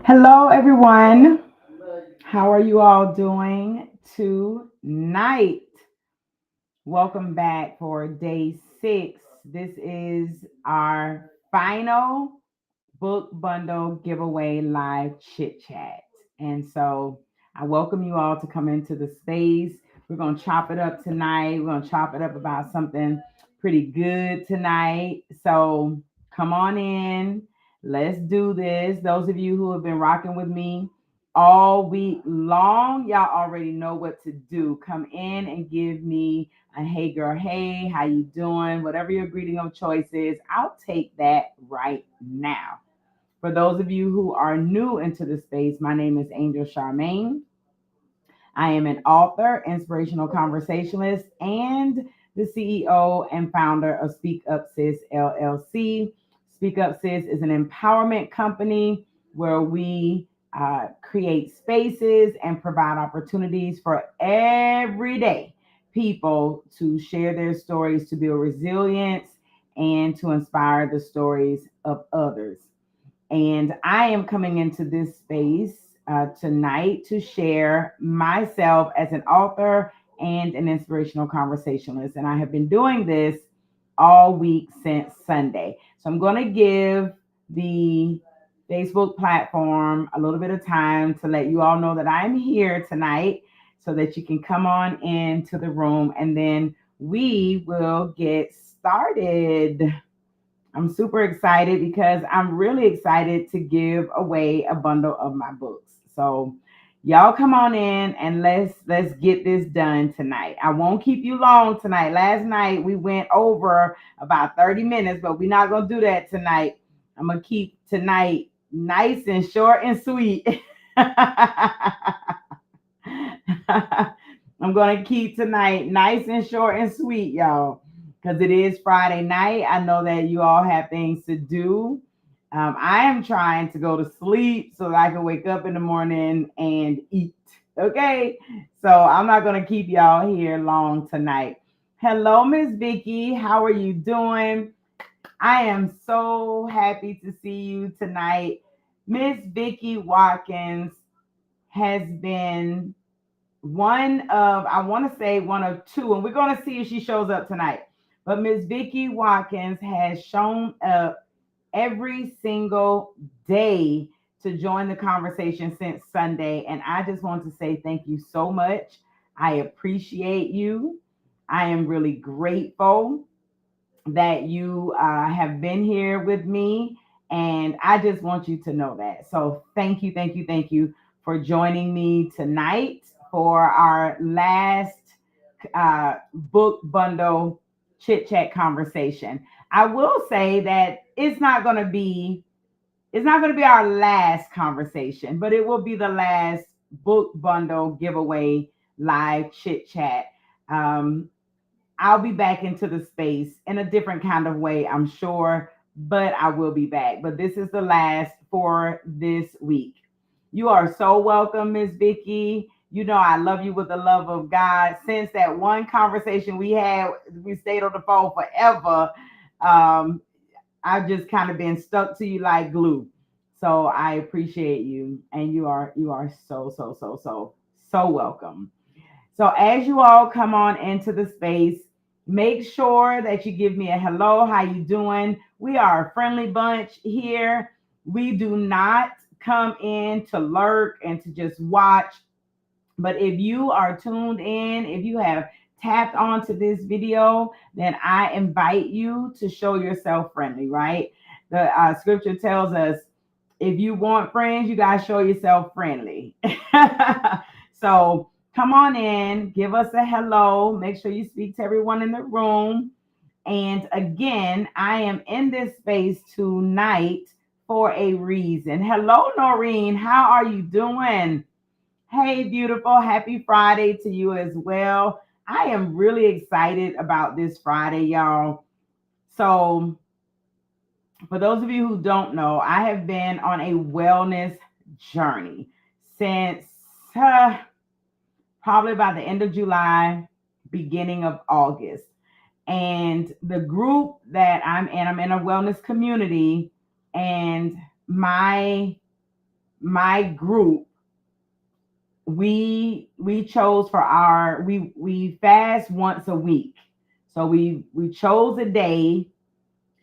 Hello, everyone. How are you all doing tonight? Welcome back for day 6. This is our final book bundle giveaway live chit chat. And so I welcome you all to come into the space. We're going to chop it up tonight. We're going to chop it up about something pretty good tonight. So come on in. Let's do this. Those of you who have been rocking with me all week long, y'all already know what to do. Come in and give me a hey girl, hey, how you doing? Whatever your greeting of choice is, I'll take that right now. For those of you who are new into the space, my name is Angel Charmaine. I am an author, inspirational conversationalist, and the CEO and founder of Speak Up Sis LLC. Speak Up Sis is an empowerment company where we create spaces and provide opportunities for everyday people to share their stories, to build resilience, and to inspire the stories of others. And I am coming into this space tonight to share myself as an author and an inspirational conversationalist. And I have been doing this all week since Sunday. So I'm going to give the Facebook platform a little bit of time to let you all know that I'm here tonight so that you can come on into the room and then we will get started. I'm super excited because I'm really excited to give away a bundle of my books. So y'all come on in and let's get this done tonight. I won't keep you long tonight. Last night we went over about 30 minutes, but we're not going to do that tonight. I'm going to keep tonight nice and short and sweet. I'm going to keep tonight nice and short and sweet, y'all, because it is Friday night. I know that you all have things to do. I am trying to go to sleep so that I can wake up in the morning and eat. Okay. So I'm not going to keep y'all here long tonight. Hello, Miss Vicky. How are you doing? I am so happy to see you tonight. Miss Vicky Watkins has been one of, I want to say one of two, and we're going to see if she shows up tonight. But Miss Vicky Watkins has shown up every single day to join the conversation since Sunday. And I just want to say thank you so much. I appreciate you. I am really grateful that you have been here with me. And I just want you to know that. So thank you, thank you, thank you for joining me tonight for our last book bundle chit chat conversation. I will say that it's not going to be our last conversation, but it will be the last book bundle giveaway live chit chat. Um, I'll be back into the space in a different kind of way, I'm sure, but I will be back. But this is the last for this week. You are so welcome, Miss Vicky. You know I love you with the love of God. Since that one conversation we had, we stayed on the phone forever. Um, I've just kind of been stuck to you like glue. So I appreciate you, and you are so welcome. So as you all come on into the space, make sure that you give me a hello. How you doing? We are a friendly bunch here. We do not come in to lurk and to just watch. But if you are tuned in, if you have tapped onto this video, then I invite you to show yourself friendly, right? The scripture tells us if you want friends, you got to show yourself friendly. So come on in, give us a hello. Make sure you speak to everyone in the room. And again, I am in this space tonight for a reason. Hello, Noreen. How are you doing? Hey, beautiful. Happy Friday to you as well. I am really excited about this Friday, y'all. So, for those of you who don't know, I have been on a wellness journey since uh, probably about the end of July, beginning of August. And the group that I'm in a wellness community, and my my group, we chose for our we fast once a week. So we chose a day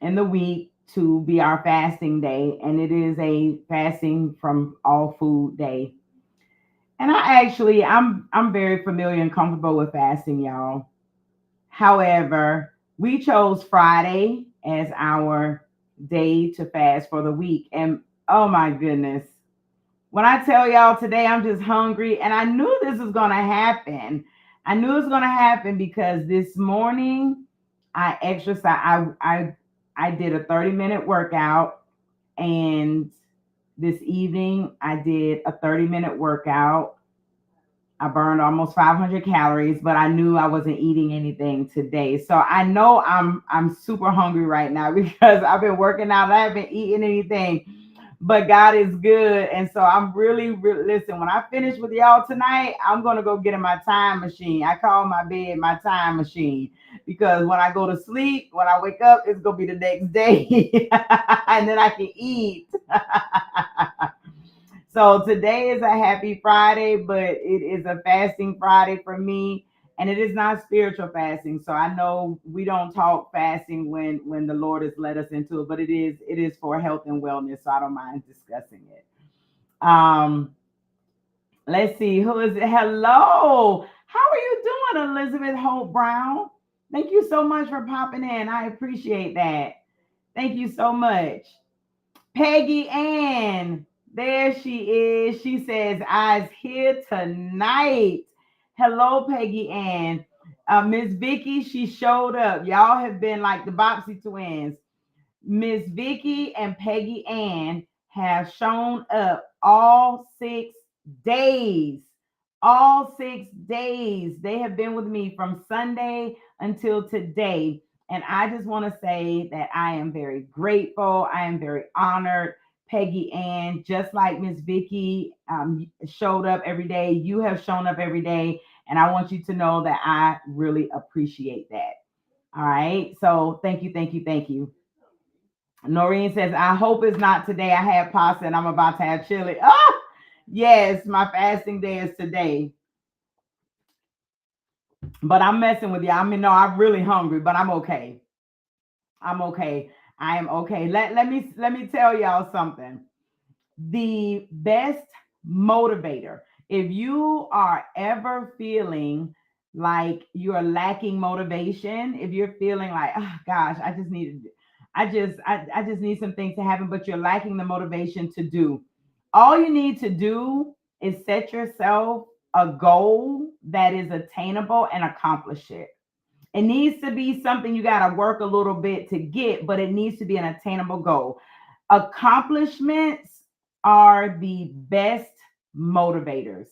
in the week to be our fasting day, and it is a fasting from all food day. And I'm very familiar and comfortable with fasting, y'all. However, we chose Friday as our day to fast for the week. And oh my goodness, when I tell y'all today, I'm just hungry, and I knew this was going to happen. I knew it was going to happen because this morning I exercised. I did a 30-minute workout, and this evening I did a 30-minute workout. I burned almost 500 calories, but I knew I wasn't eating anything today. So I know I'm super hungry right now because I've been working out. I haven't eaten anything, but God is good. And so I'm really listen. When I finish with y'all tonight, I'm gonna go get in my time machine. I call my bed my time machine because when I go to sleep, when I wake up, it's gonna be the next day, and then I can eat. So today is a happy Friday, but it is a fasting Friday for me, and it is not spiritual fasting. So I know we don't talk fasting when the Lord has led us into it, but it is for health and wellness. So I don't mind discussing it. Um, let's see who is it. Hello, how are you doing, Elizabeth Hope Brown? Thank you so much for popping in. I appreciate that. Thank you so much. Peggy Ann, there she is. She says, I's here tonight. Hello, Peggy Ann. Miss Vicky, she showed up. Y'all have been like the Bopsy twins. Miss Vicky and Peggy Ann have shown up all 6 days. All 6 days. They have been with me from Sunday until today. And I just want to say that I am very grateful. I am very honored. Peggy Ann, just like Miss Vicky showed up every day, you have shown up every day. And I want you to know that I really appreciate that. All right. So thank you, thank you, thank you. Noreen says, I hope it's not today. I had pasta and I'm about to have chili. Oh, yes, my fasting day is today. But I'm messing with you. I mean, no, I'm really hungry, but I'm okay. I'm okay. I am okay. Let me tell y'all something. The best motivator. If you are ever feeling like you're lacking motivation, if you're feeling like, oh gosh, I just need some things to happen, but you're lacking the motivation to do. All you need to do is set yourself a goal that is attainable and accomplish it. It needs to be something you got to work a little bit to get, but it needs to be an attainable goal. Accomplishments are the best motivators.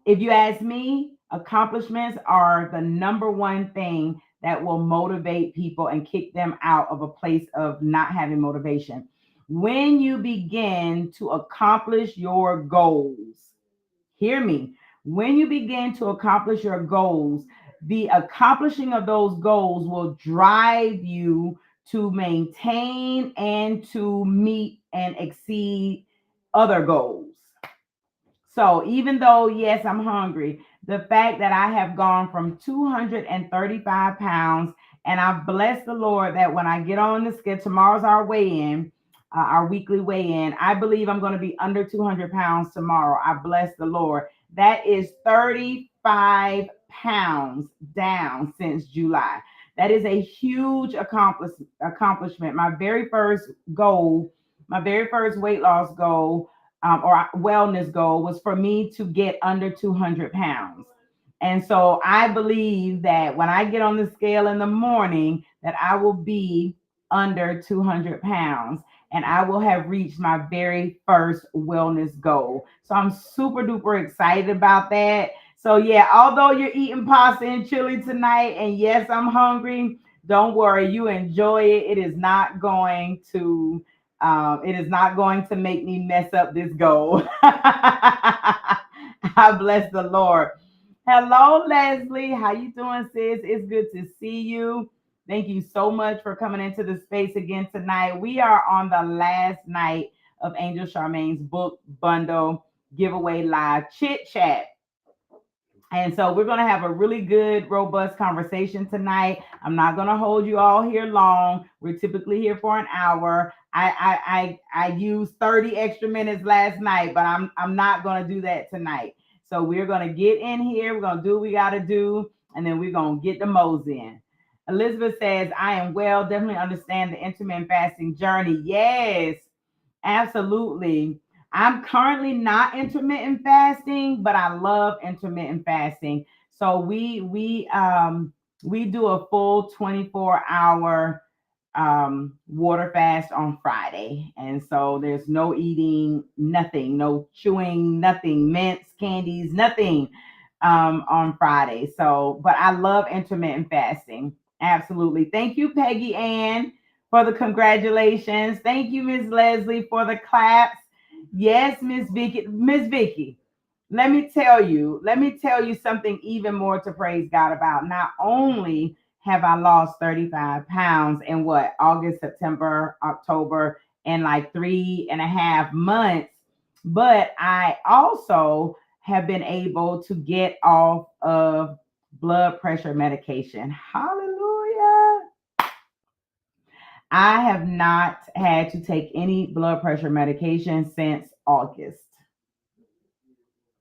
If you ask me, accomplishments are the number one thing that will motivate people and kick them out of a place of not having motivation. When you begin to accomplish your goals, hear me. When you begin to accomplish your goals, the accomplishing of those goals will drive you to maintain and to meet and exceed other goals. So even though, yes, I'm hungry, the fact that I have gone from 235 pounds, and I've blessed the Lord that when I get on the scale, tomorrow's our weigh in, our weekly weigh in. I believe I'm going to be under 200 pounds tomorrow. I bless the Lord. That is 35 pounds down since July. That is a huge accomplishment. My very first weight loss goal or wellness goal was for me to get under 200 pounds. And so I believe that when I get on the scale in the morning, that I will be under 200 pounds and I will have reached my very first wellness goal. So I'm super duper excited about that. So yeah, although you're eating pasta and chili tonight, and yes, I'm hungry, don't worry, you enjoy it. It is not going to make me mess up this goal. I bless the Lord. Hello, Leslie. How you doing, sis? It's good to see you. Thank you so much for coming into the space again tonight. We are on the last night of Angel Charmaine's book bundle giveaway live chit chat. And so we're going to have a really good, robust conversation tonight. I'm not going to hold you all here long. We're typically here for an hour. I used 30 extra minutes last night, but I'm not going to do that tonight. So we're going to get in here. We're going to do what we got to do, and then we're going to get the mo's in. Elizabeth says, I am well, definitely understand the intermittent fasting journey. Yes, absolutely. I'm currently not intermittent fasting, but I love intermittent fasting. So we do a full 24-hour water fast on Friday. And so there's no eating, nothing, no chewing, nothing, mints, candies, nothing on Friday. So, but I love intermittent fasting. Absolutely. Thank you, Peggy Ann, for the congratulations. Thank you, Miss Leslie, for the claps. Yes, Miss Vicky. Miss Vicky, let me tell you something even more to praise God about. Not only have I lost 35 pounds in what, August, September, October, in like 3.5 months, but I also have been able to get off of blood pressure medication. Hallelujah. I have not had to take any blood pressure medication since August.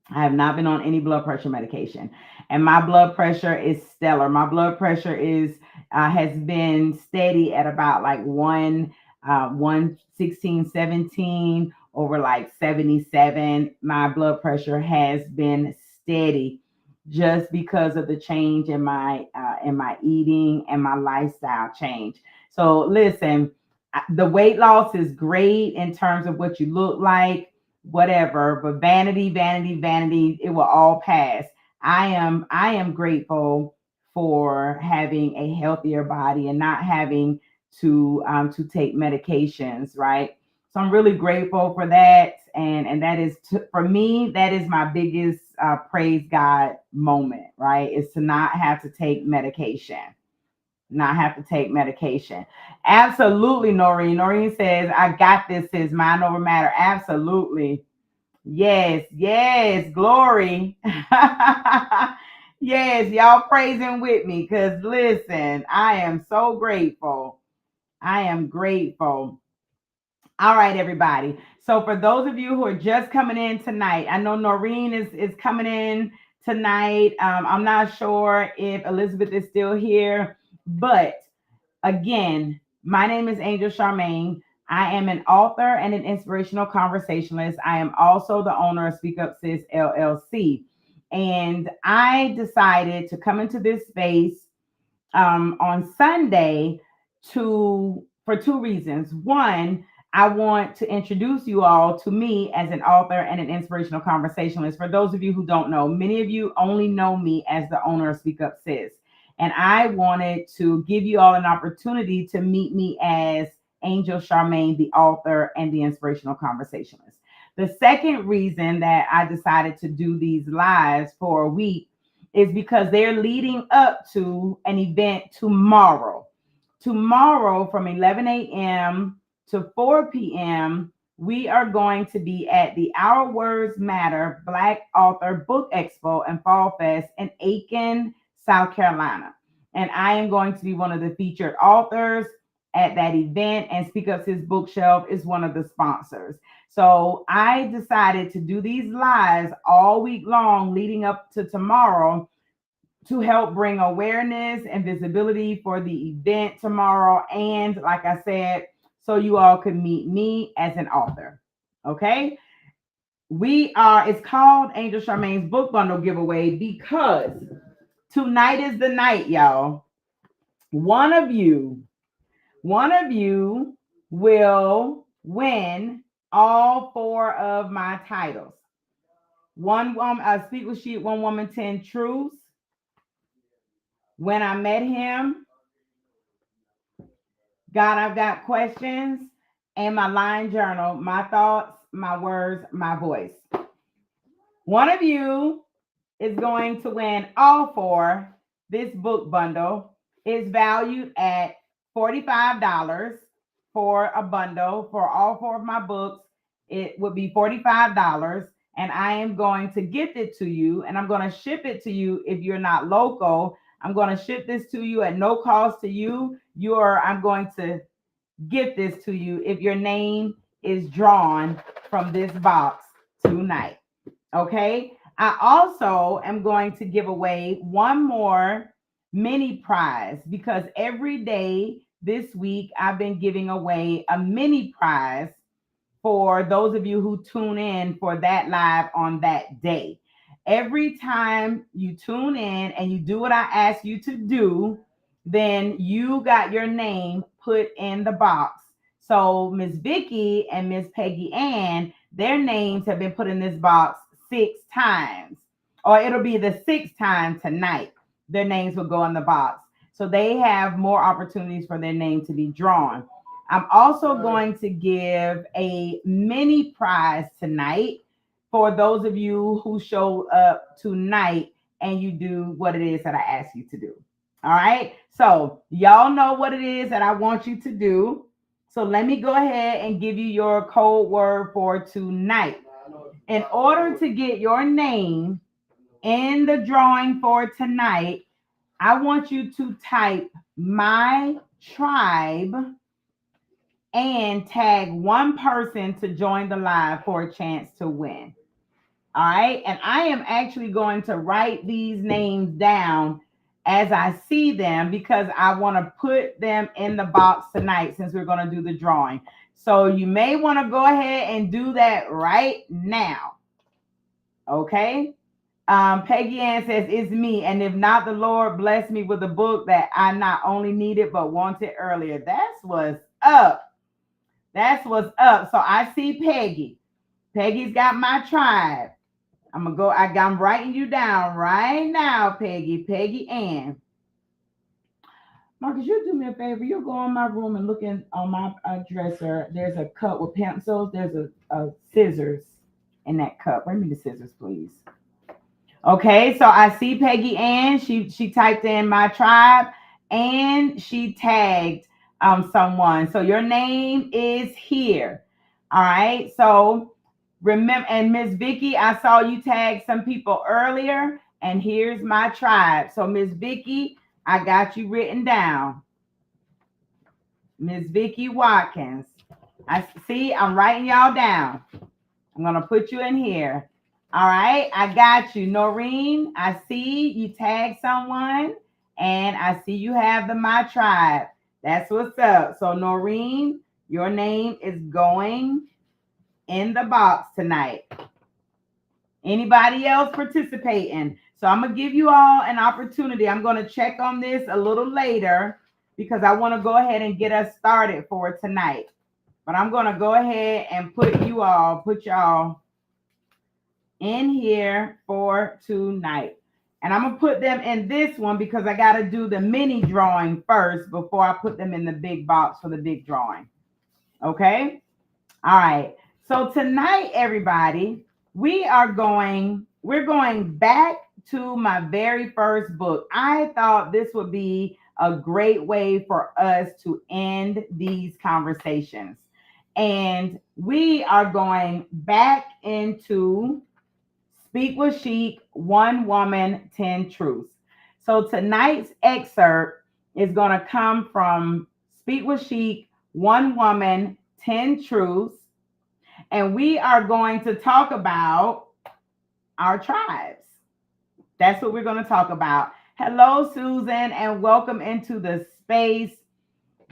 I have not been on any blood pressure medication, and my blood pressure is stellar. My blood pressure is has been steady at about like 116, 17 over like 77. My blood pressure has been steady just because of the change in my eating and my lifestyle change. So listen, the weight loss is great in terms of what you look like, whatever, but vanity, vanity, vanity, it will all pass. I am grateful for having a healthier body and not having to take medications, right? So I'm really grateful for that, and that is for me, that is my biggest praise God moment, right? Is to not have to take medication, not have to take medication. Absolutely, Noreen. Noreen says, I got this, sis. Mind over matter. Absolutely. Yes, yes, glory. Yes, y'all praising with me because listen, I am so grateful. I am grateful. All right, everybody. So for those of you who are just coming in tonight, I know Noreen is coming in tonight. I'm not sure if Elizabeth is still here, but again, my name is Angel Charmaine. I am an author and an inspirational conversationalist. I am also the owner of Speak Up Sis LLC. And I decided to come into this space on Sunday to for two reasons. One, I want to introduce you all to me as an author and an inspirational conversationalist. For those of you who don't know, many of you only know me as the owner of Speak Up Sis. And I wanted to give you all an opportunity to meet me as Angel Charmaine, the author and the inspirational conversationalist. The second reason that I decided to do these lives for a week is because they're leading up to an event tomorrow. Tomorrow from 11 a.m. to 4 p.m., we are going to be at the Our Words Matter Black Author Book Expo and Fall Fest in Aiken, South Carolina. And I am going to be one of the featured authors at that event, and Speak Up Sis Bookshelf is one of the sponsors. So I decided to do these lives all week long leading up to tomorrow to help bring awareness and visibility for the event tomorrow. And like I said, so you all could meet me as an author. Okay. It's called Angel Charmaine's book bundle giveaway because tonight is the night, y'all. One of you, one of you will win all four of my titles. One woman, Speak with She, One Woman, 10 Truths. When I Met Him, God, I've Got Questions, and my line journal, My Thoughts, My Words, My Voice. One of you is going to win all four. This book bundle is valued at $45 for a bundle for all four of my books. it would be $45. And I am going to gift it to you, and I'm going to ship it to you if you're not local. I'm going to ship this to you at no cost to you. I'm going to gift this to you if your name is drawn from this box tonight. Okay. I also am going to give away one more mini prize because every day this week I've been giving away a mini prize for those of you who tune in for that live on that day. Every time you tune in and you do what I ask you to do, then you got your name put in the box. So Miss Vicky and Miss Peggy Ann, their names have been put in this box 6 times, or it'll be the 6th time tonight. Their names will go in the box. So they have more opportunities for their name to be drawn. I'm also going to give a mini prize tonight for those of you who showed up tonight and you do what it is that I ask you to do. All right. So, y'all know what it is that I want you to do. So, let me go ahead and give you your code word for tonight. In order to get your name in the drawing for tonight, I want you to type my tribe and tag one person to join the live for a chance to win. All right. And I am actually going to write these names down as I see them because I want to put them in the box tonight since we're going to do the drawing. So you may want to go ahead and do that right now. Okay. Peggy Ann says, it's me. And if not, the Lord bless me with a book that I not only needed but wanted earlier. That's what's up. That's what's up. So I see Peggy. Peggy's got my tribe. I'm writing you down right now, Peggy. Peggy Ann. Marcus, you do me a favor. You go in my room and look on my dresser. There's a cup with pencils. There's a scissors in that cup. Bring me the scissors, please. Okay, so I see Peggy Ann. She typed in my tribe and she tagged someone. So your name is here. All right. So remember, and Miss Vicky, I saw you tag some people earlier, and here's my tribe. So Miss Vicky, I got you written down. Miss Vicky Watkins. I see I'm writing y'all down. I'm gonna put you in here. All right, I got you. Noreen, I see you tag someone, and I see you have the My Tribe. That's what's up. So Noreen, your name is going in the box tonight. Anybody else participating? So I'm gonna give you all an opportunity. I'm gonna check on this a little later because I want to go ahead and get us started for tonight. But I'm gonna go ahead and put y'all in here for tonight. And I'm gonna put them in this one because I gotta do the mini drawing first before I put them in the big box for the big drawing. Okay. All right. So tonight, everybody, we're going back to my very first book. I thought this would be a great way for us to end these conversations. And we are going back into Speak with Chic, One Woman, 10 Truths. So tonight's excerpt is going to come from Speak with Chic, One Woman, 10 Truths. And we are going to talk about our tribes. That's what we're going to talk about. Hello, Susan, and welcome into the space.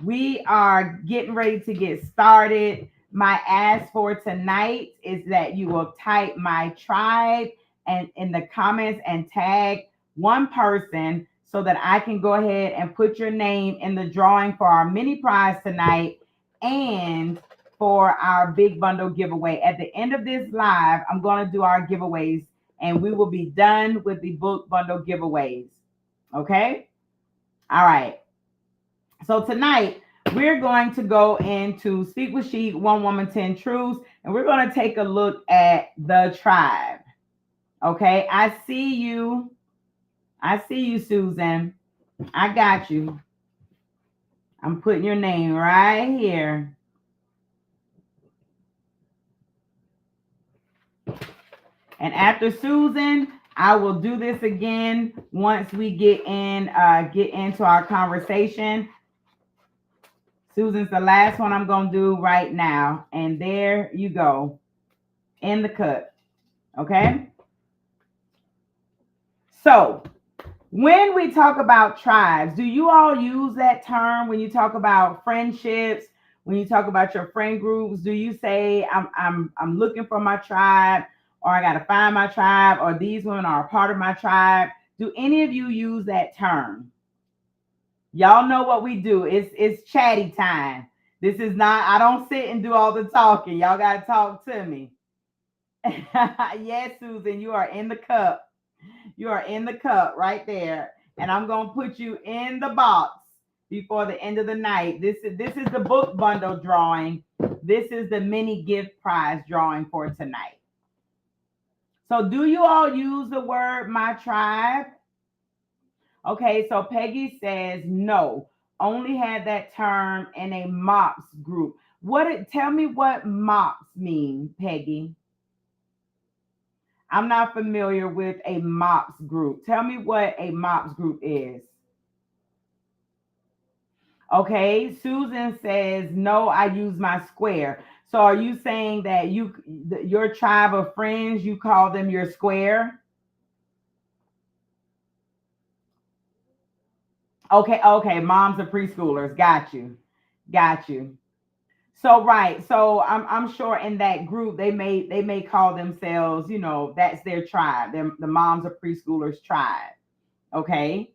We are getting ready to get started. My ask for tonight is that you will type my tribe and in the comments and tag one person so that I can go ahead and put your name in the drawing for our mini prize tonight and for our big bundle giveaway. At the end of this live, I'm going to do our giveaways and we will be done with the book bundle giveaways. Okay? All right. So tonight, we're going to go into Speak with Chic, One Woman, 10 Truths, and we're going to take a look at the tribe. Okay, I see you. I see you, Susan. I got you. I'm putting your name right here. And after Susan, I will do this again once we get into our conversation. Susan's the last one I'm gonna do right now. And there you go. In the cut. Okay. So when we talk about tribes, do you all use that term when you talk about friendships? When you talk about your friend groups, do you say I'm looking for my tribe, or I got to find my tribe, or these women are a part of my tribe? Do any of you use that term? Y'all know what we do. It's chatty time. This is not. I don't sit and do all the talking. Y'all got to talk to me. Yes, Susan, you are in the cup. You are in the cup right there. And I'm gonna put you in the box before the end of the night. This is the book bundle drawing. This is the mini gift prize drawing for tonight. So do you all use the word my tribe? Okay, so Peggy says no. Only had that term in a MOPS group. Tell me what MOPS mean, Peggy? I'm not familiar with a MOPS group. Tell me what a MOPS group is. Okay, Susan says, no, I use my square. So are you saying that your tribe of friends, you call them your square? Okay, moms of preschoolers. Got you. Got you. So right. So I'm sure in that group they may call themselves, that's their tribe. They're the moms of preschoolers tribe. Okay.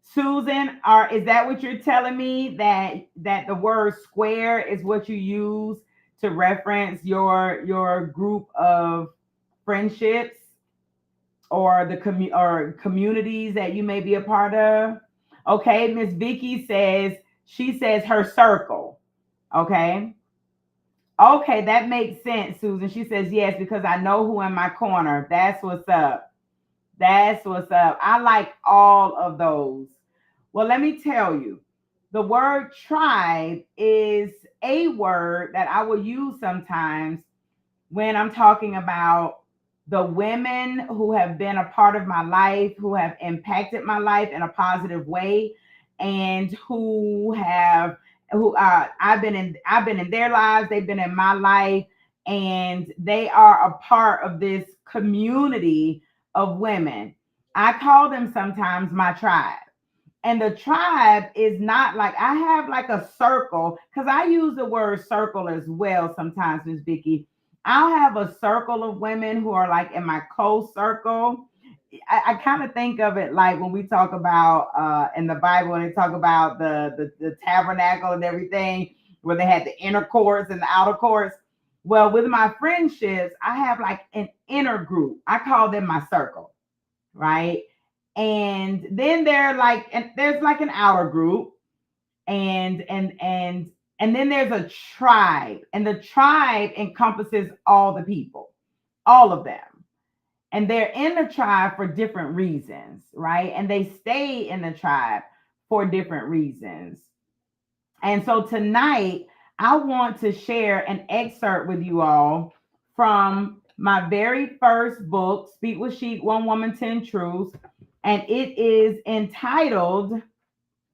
Susan, is that what you're telling me, that the word square is what you use to reference your group of friendships, or or communities that you may be a part of? Okay, Miss Vicky says, she says her circle. Okay. Okay, that makes sense, Susan. She says yes, because I know who in my corner. That's what's up. That's what's up. I like all of those. Well, let me tell you, the word tribe is a word that I will use sometimes when I'm talking about the women who have been a part of my life, who have impacted my life in a positive way, and who I've been in their lives, they've been in my life, and they are a part of this community of women. I call them sometimes my tribe. And the tribe is not like I have like a circle, because I use the word circle as well sometimes, Miss Vicky. I'll have a circle of women who are like in my close circle. I kind of think of it like when we talk about in the Bible, and they talk about the tabernacle and everything, where they had the inner courts and the outer courts. Well, with my friendships, I have like an inner group. I call them my circle, right? And then there's like an outer group, and then there's a tribe, and the tribe encompasses all the people, all of them, and they're in the tribe for different reasons, right? And they stay in the tribe for different reasons. And so tonight I want to share an excerpt with you all from my very first book, Speak with Sheik, One Woman, 10 Truths, and it is entitled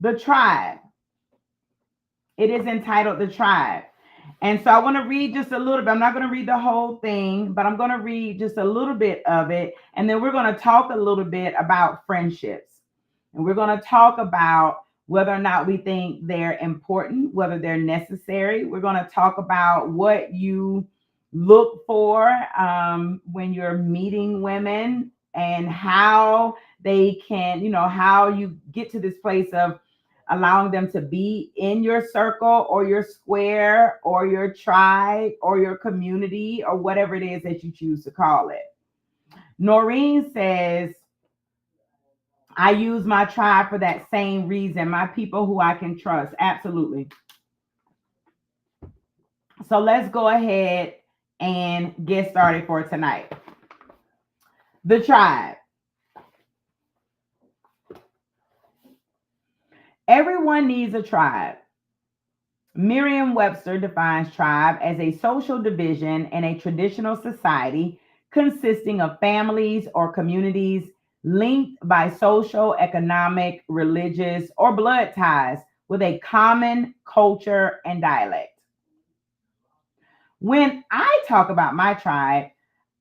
The Tribe. It is entitled The Tribe. And so I want to read just a little bit. I'm not going to read the whole thing, but I'm going to read just a little bit of it. And then we're going to talk a little bit about friendships. And we're going to talk about whether or not we think they're important, whether they're necessary. We're going to talk about what you look for when you're meeting women, and how they can, how you get to this place of allowing them to be in your circle or your square or your tribe or your community or whatever it is that you choose to call it. Noreen says, I use my tribe for that same reason, my people who I can trust. Absolutely. So let's go ahead and get started for tonight. The tribe. Everyone needs a tribe. Merriam-Webster defines tribe as a social division in a traditional society consisting of families or communities linked by social, economic, religious, or blood ties with a common culture and dialect. When I talk about my tribe,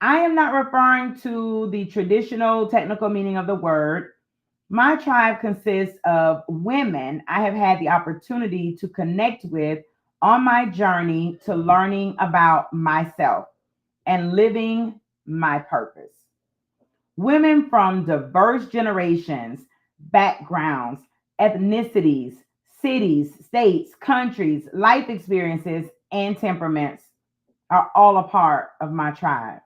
I am not referring to the traditional technical meaning of the word. My tribe consists of women I have had the opportunity to connect with on my journey to learning about myself and living my purpose. Women from diverse generations, backgrounds, ethnicities, cities, states, countries, life experiences, and temperaments are all a part of my tribe.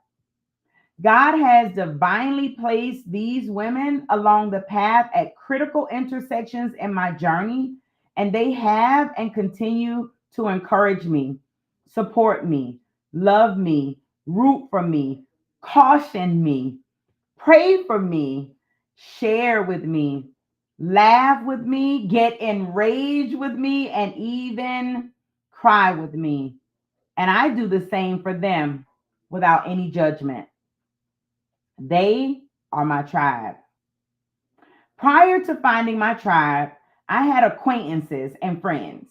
God has divinely placed these women along the path at critical intersections in my journey, and they have and continue to encourage me, support me, love me, root for me, caution me, pray for me, share with me, laugh with me, get enraged with me, and even cry with me. And I do the same for them without any judgment. They are my tribe. Prior to finding my tribe, I had acquaintances and friends.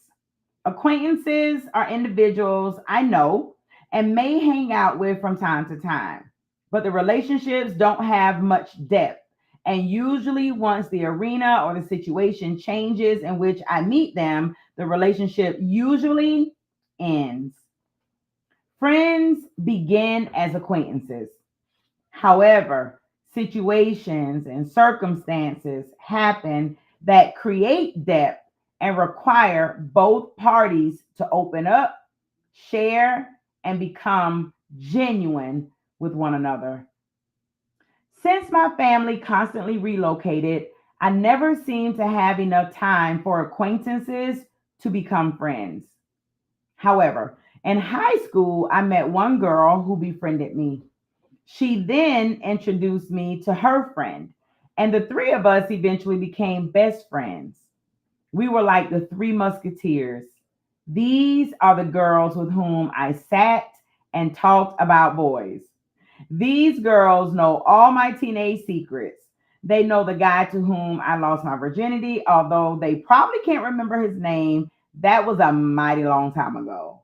Acquaintances are individuals I know and may hang out with from time to time, but the relationships don't have much depth. And usually, once the arena or the situation changes in which I meet them, the relationship usually ends. Friends begin as acquaintances. However, situations and circumstances happen that create depth and require both parties to open up, share, and become genuine with one another. Since my family constantly relocated, I never seemed to have enough time for acquaintances to become friends. However, in high school, I met one girl who befriended me. She then introduced me to her friend, and the three of us eventually became best friends. We were like the three musketeers. These are the girls with whom I sat and talked about boys. These girls know all my teenage secrets. They know the guy to whom I lost my virginity, although they probably can't remember his name. That was a mighty long time ago.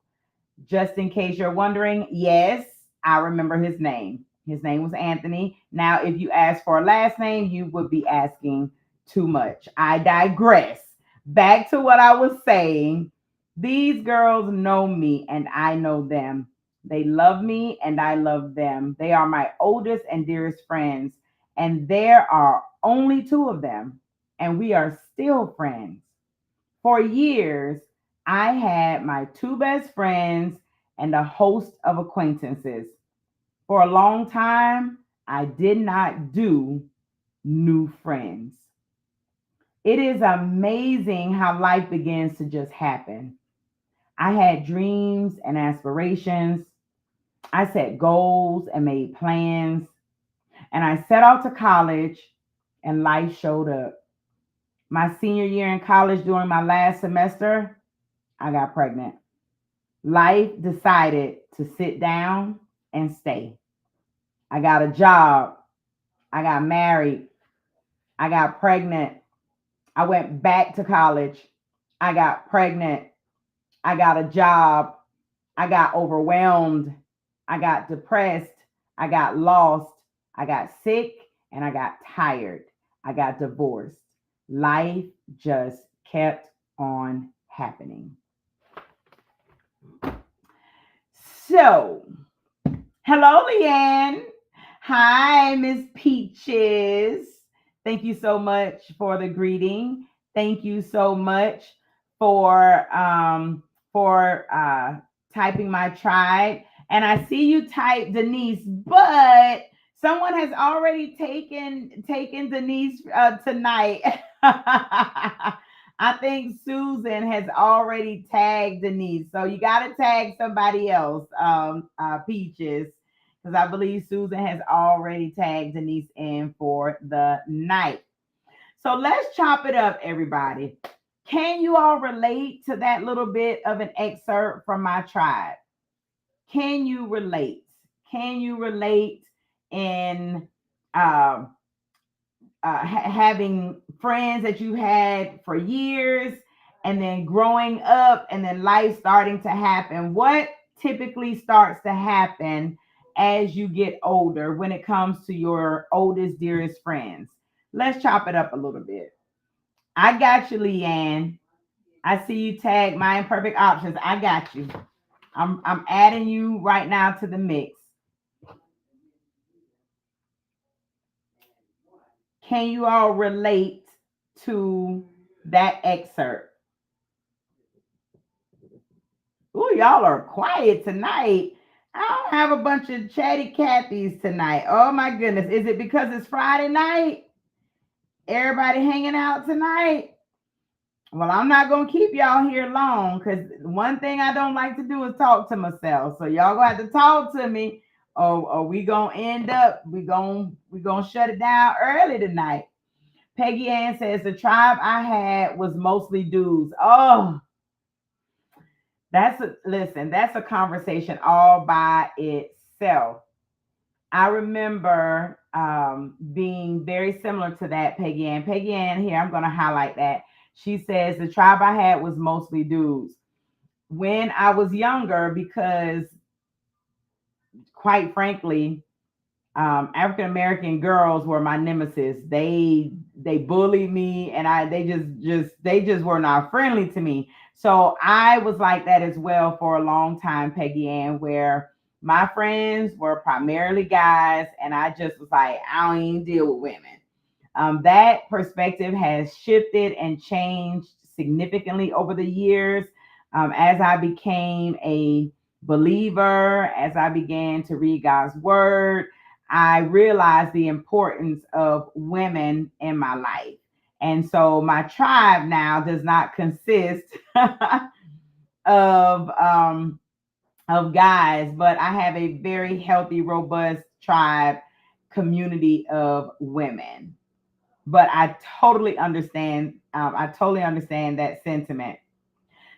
Just in case you're wondering, yes, I remember his name. His name was Anthony. Now, if you ask for a last name, you would be asking too much. I digress. Back to what I was saying. These girls know me and I know them. They love me and I love them. They are my oldest and dearest friends. And there are only two of them. And we are still friends. For years, I had my two best friends and a host of acquaintances. For a long time, I did not do new friends. It is amazing how life begins to just happen. I had dreams and aspirations. I set goals and made plans. And I set out to college, and life showed up. My senior year in college, during my last semester, I got pregnant. Life decided to sit down and stay. I got a job. I got married. I got pregnant. I went back to college. I got pregnant. I got a job. I got overwhelmed. I got depressed. I got lost. I got sick and I got tired. I got divorced. Life just kept on happening. So, hello, Leanne. Hi, Miss Peaches. Thank you so much for the greeting. Thank you so much for typing my tribe. And I see you type Denise, but someone has already taken Denise tonight. I think Susan has already tagged Denise, so you got to tag somebody else, Peaches, because I believe Susan has already tagged Denise in for the night. So let's chop it up, everybody. Can you all relate to that little bit of an excerpt from my tribe? Can you relate? Can you relate? in uh, having friends that you had for years, and then growing up, and then life starting to happen. What typically starts to happen as you get older when it comes to your oldest, dearest friends? Let's chop it up a little bit. I got you, Leanne. I see you tag my imperfect options. I got you. I'm adding you right now to the mix. Can you all relate to that excerpt? Ooh, y'all are quiet tonight. I don't have a bunch of chatty Cathys tonight. Oh my goodness. Is it because it's Friday night? Everybody hanging out tonight? Well, I'm not gonna keep y'all here long, because one thing I don't like to do is talk to myself. So y'all gonna have to talk to me, or we gonna end up we gonna shut it down early tonight. Peggy Ann says the tribe I had was mostly dudes. Oh, that's a conversation all by itself. I remember being very similar to that, Peggy Ann. Peggy Ann here, I'm going to highlight that. She says the tribe I had was mostly dudes. When I was younger, because quite frankly, African American girls were my nemesis. They bullied me, and they just were not friendly to me. So I was like that as well for a long time, Peggy Ann, where my friends were primarily guys, and I just was like, I don't even deal with women. That perspective has shifted and changed significantly over the years, as I became a believer, as I began to read God's word. I realized the importance of women in my life. And so my tribe now does not consist of of guys, but I have a very healthy, robust tribe community of women. But I totally understand that sentiment.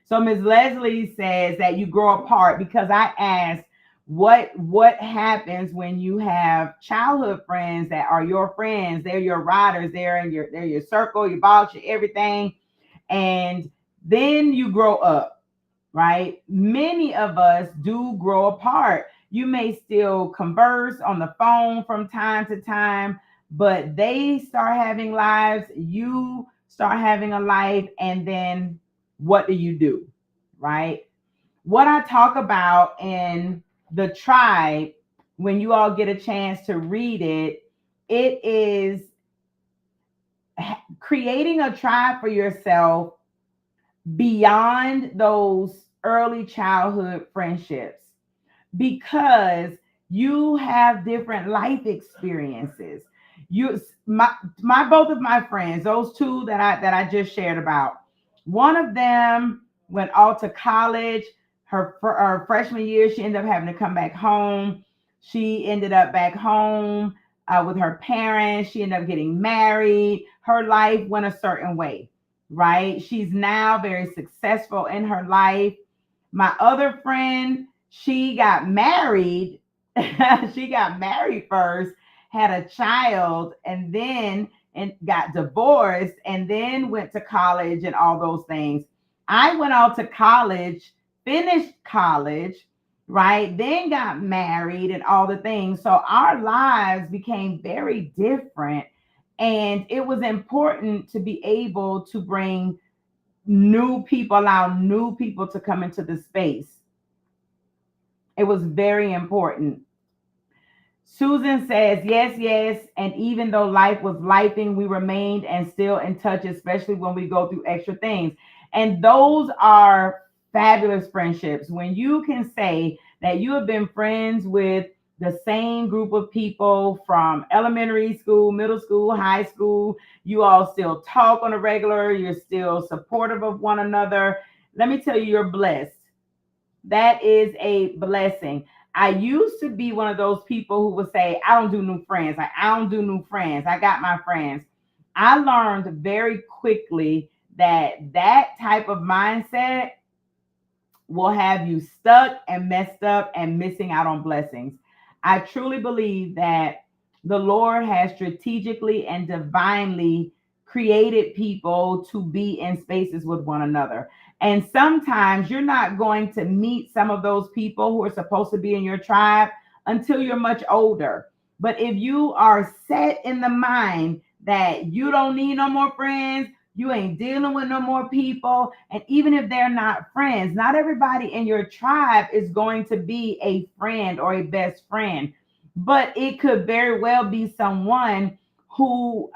So Ms. Leslie says that you grow apart, because I asked what happens when you have childhood friends that are your friends. They're your riders. They're your circle, your boss, your everything. And then you grow up, right? Many of us do grow apart. You may still converse on the phone from time to time, but they start having lives, you start having a life, and then what do? Right? What I talk about in the tribe, when you all get a chance to read it, it is creating a tribe for yourself beyond those early childhood friendships, because you have different life experiences. You my both of my friends, those two that I just shared about, one of them went off to college. Her freshman year, she ended up having to come back home. She ended up back home with her parents. She ended up getting married. Her life went a certain way, right? She's now very successful in her life. My other friend, she got married. She got married first, had a child, and got divorced, and then went to college and all those things. I went out to college, finished college, right? Then got married and all the things. So our lives became very different. And it was important to be able to bring new people, allow new people to come into the space. It was very important. Susan says, yes, yes. And even though life was lifing, we remained and still in touch, especially when we go through extra things. And those are fabulous friendships. When you can say that you have been friends with the same group of people from elementary school, middle school, high school, you all still talk on a regular, you're still supportive of one another. Let me tell you, you're blessed. That is a blessing. I used to be one of those people who would say, I don't do new friends. Like, I don't do new friends. I got my friends. I learned very quickly that that type of mindset will have you stuck and messed up and missing out on blessings. I truly believe that the Lord has strategically and divinely created people to be in spaces with one another. And sometimes you're not going to meet some of those people who are supposed to be in your tribe until you're much older. But if you are set in the mind that you don't need no more friends, you ain't dealing with no more people, and even if they're not friends, not everybody in your tribe is going to be a friend or a best friend, but it could very well be someone who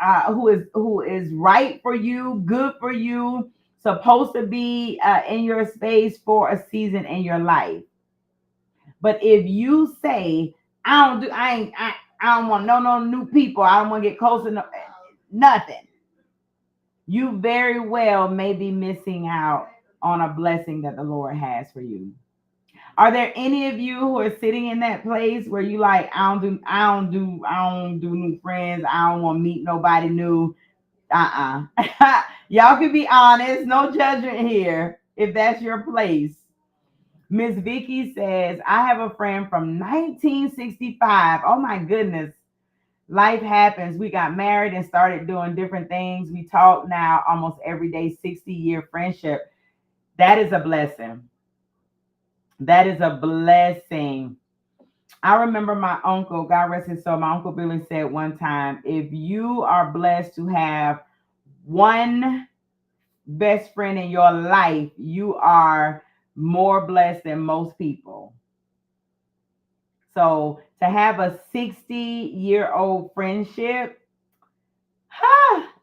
is right for you, good for you, supposed to be in your space for a season in your life. But if you say, I don't do, I ain't, I don't want no new people. I don't want to get close to nothing. You very well may be missing out on a blessing that the Lord has for you. Are there any of you who are sitting in that place where you like, I don't do new friends. I don't want to meet nobody new. Y'all can be honest. No judgment here. If that's your place. Miss Vicky says, I have a friend from 1965. Oh my goodness. Life happens. We got married and started doing different things. We talk now almost every day, 60-year friendship. That is a blessing. That is a blessing. I remember my uncle, God rest his soul, my uncle Billy said one time, if you are blessed to have one best friend in your life, you are more blessed than most people. So to have a 60-year-old friendship,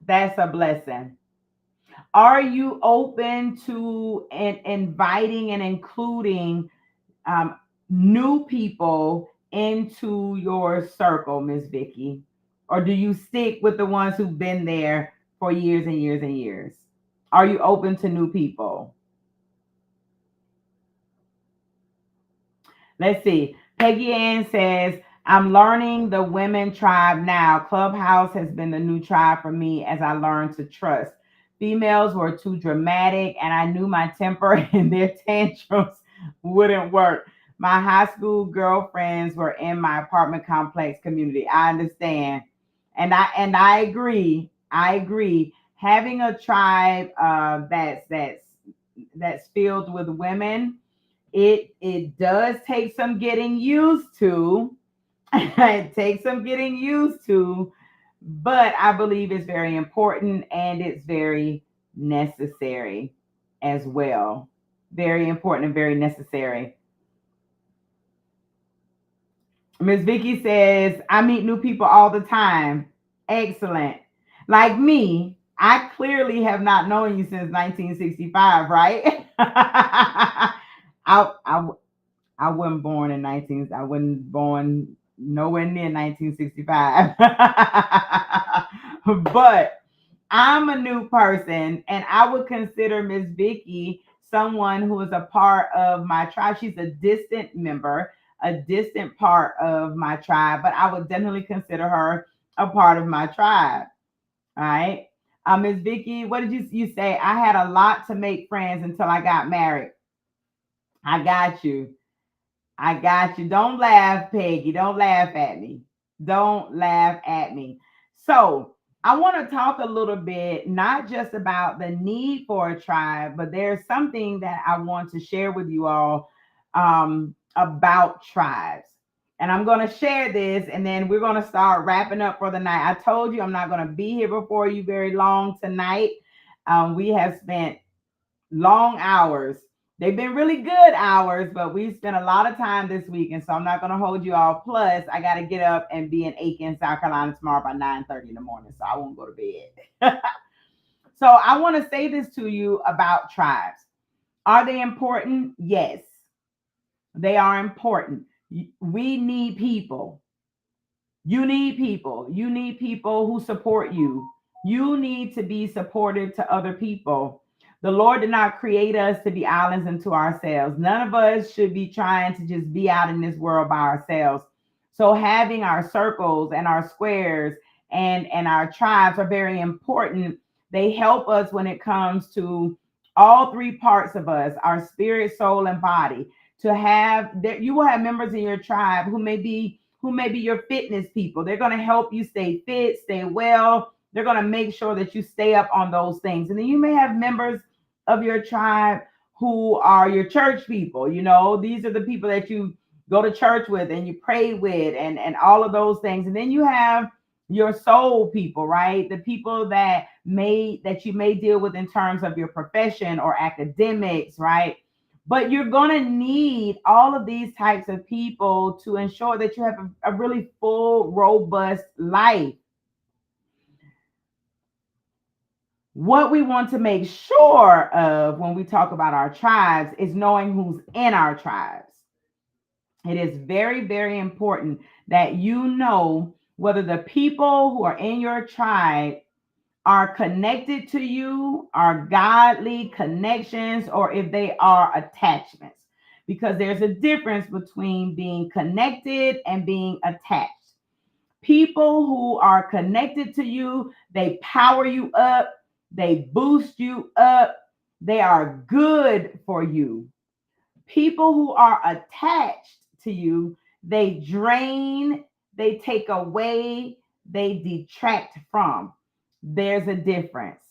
that's a blessing. Are you open to inviting and including um, new people into your circle, Miss Vicky? Or do you stick with the ones who've been there for years and years and years? Are you open to new people? Let's see. Peggy Ann says, I'm learning the women tribe now. Clubhouse has been the new tribe for me as I learned to trust. Females were too dramatic, and I knew my temper and their tantrums wouldn't work. My high school girlfriends were in my apartment complex community. I understand. And I agree. I agree. Having a tribe that's filled with women, it does take some getting used to. It takes some getting used to, but I believe it's very important and it's very necessary as well. Very important and very necessary. Miss Vicky says, I meet new people all the time. Excellent. Like me, I clearly have not known you since 1965, right? I I wasn't born in 19. I wasn't born nowhere near 1965. But I'm a new person, and I would consider Miss Vicky someone who is a part of my tribe. She's a distant member, a distant part of my tribe, but I would definitely consider her a part of my tribe. All right. Miss Vicky, what did you say? I had a lot to make friends until I got married. I got you. I got you. Don't laugh, Peggy. Don't laugh at me. Don't laugh at me. So, I want to talk a little bit, not just about the need for a tribe, but there's something that I want to share with you all about tribes. And I'm going to share this and then we're going to start wrapping up for the night. I told you I'm not going to be here before you very long tonight. We have spent long hours. They've been really good hours, but we spent a lot of time this week, and so I'm not going to hold you all. Plus, I got to get up and be in Aiken, South Carolina tomorrow by 9:30 in the morning, so I won't go to bed. So I want to say this to you about tribes. Are they important? Yes, they are important. We need people. You need people. You need people who support you. You need to be supportive to other people. The Lord did not create us to be islands unto ourselves. None of us should be trying to just be out in this world by ourselves. So having our circles and our squares and our tribes are very important. They help us when it comes to all three parts of us, our spirit, soul, and body. To have that, you will have members in your tribe who may be who may be your fitness people. They're going to help you stay fit, stay well. They're going to make sure that you stay up on those things. And then you may have members of your tribe who are your church people. You know, these are the people that you go to church with and you pray with and all of those things. And then you have your soul people, right? The people that you may deal with in terms of your profession or academics, right? But you're going to need all of these types of people to ensure that you have a really full, robust life. What we want to make sure of when we talk about our tribes is knowing who's in our tribes. It is very, very important that you know whether the people who are in your tribe are connected to you, are godly connections, or if they are attachments. Because there's a difference between being connected and being attached. People who are connected to you, they power you up, they boost you up, they are good for you. People who are attached to you, they drain, they take away, they detract from. There's a difference.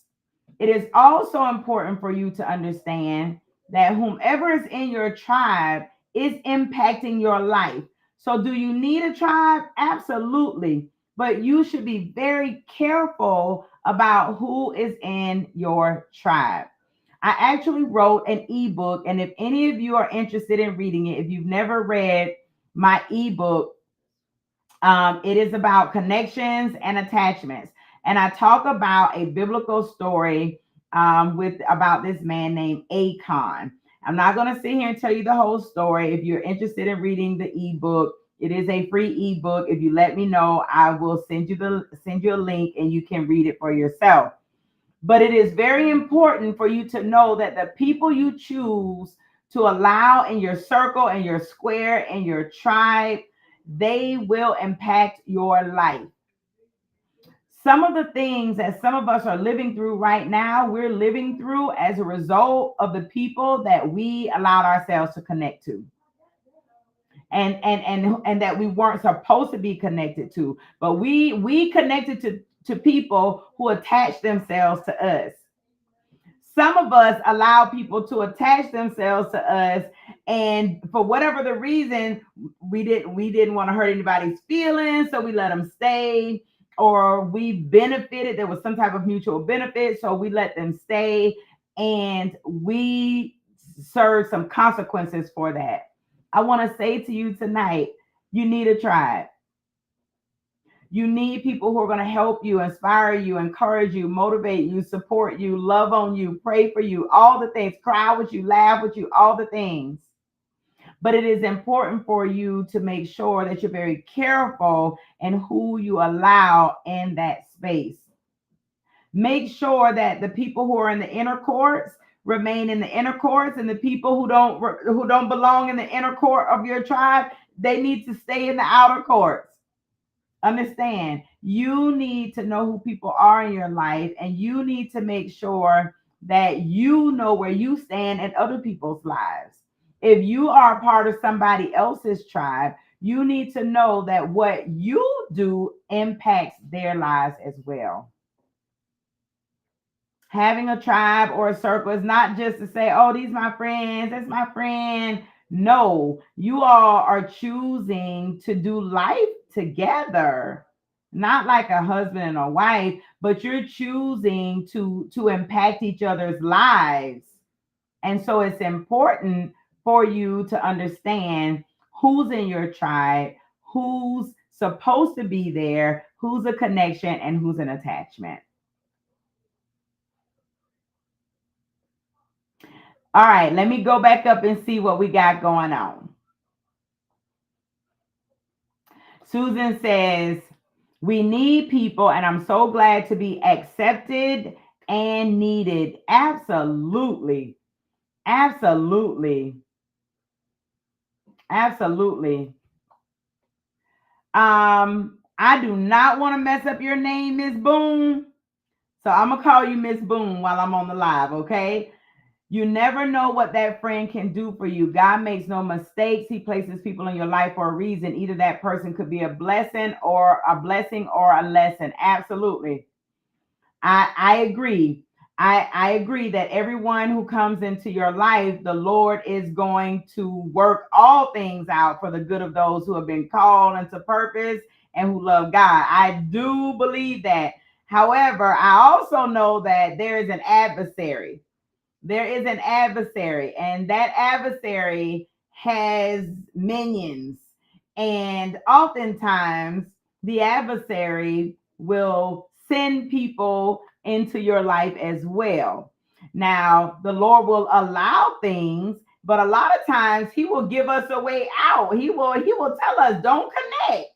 It is also important for you to understand that whomever is in your tribe is impacting your life. So, do you need a tribe? Absolutely. But you should be very careful about who is in your tribe. I actually wrote an ebook, and if any of you are interested in reading it, if you've never read my ebook, it is about connections and attachments. And I talk about a biblical story with about this man named Achan. I'm not going to sit here and tell you the whole story. If you're interested in reading the ebook, it is a free ebook. If you let me know, I will send you a link and you can read it for yourself. But it is very important for you to know that the people you choose to allow in your circle and your square and your tribe, they will impact your life. Some of the things that some of us are living through right now, we're living through as a result of the people that we allowed ourselves to connect to. And that we weren't supposed to be connected to, but we connected to people who attached themselves to us. Some of us allow people to attach themselves to us, and for whatever the reason, we didn't want to hurt anybody's feelings, so we let them stay. Or we benefited, there was some type of mutual benefit, so we let them stay, and we serve some consequences for that. I want to say to you tonight, you need a tribe. You need people who are going to help you, inspire you, encourage you, motivate you, support you, love on you, pray for you, all the things, cry with you, laugh with you, all the things. But it is important for you to make sure that you're very careful in who you allow in that space. Make sure that the people who are in the inner courts remain in the inner courts, and the people who don't belong in the inner court of your tribe, they need to stay in the outer courts. Understand, you need to know who people are in your life, and you need to make sure that you know where you stand in other people's lives. If you are part of somebody else's tribe, you need to know that what you do impacts their lives as well. Having a tribe or a circle is not just to say, oh, these my friends, that's my friend. No, you all are choosing to do life together, not like a husband and a wife, but you're choosing to impact each other's lives. And so it's important for you to understand who's in your tribe, who's supposed to be there, who's a connection, and who's an attachment. All right, let me go back up and see what we got going on. Susan says, we need people, and I'm so glad to be accepted and needed. Absolutely. Absolutely. Absolutely. I do not want to mess up your name, Miss Boone. So I'm gonna call you Miss Boone while I'm on the live, okay? You never know what that friend can do for you. God makes no mistakes. He places people in your life for a reason. Either that person could be a blessing or a lesson. Absolutely. I agree. I agree that everyone who comes into your life, the Lord is going to work all things out for the good of those who have been called into purpose and who love God. I do believe that. However, I also know that there is an adversary. There is an adversary, and that adversary has minions. And oftentimes, the adversary will send people into your life as well. Now, the Lord will allow things, but a lot of times He will give us a way out. He will tell us, don't connect,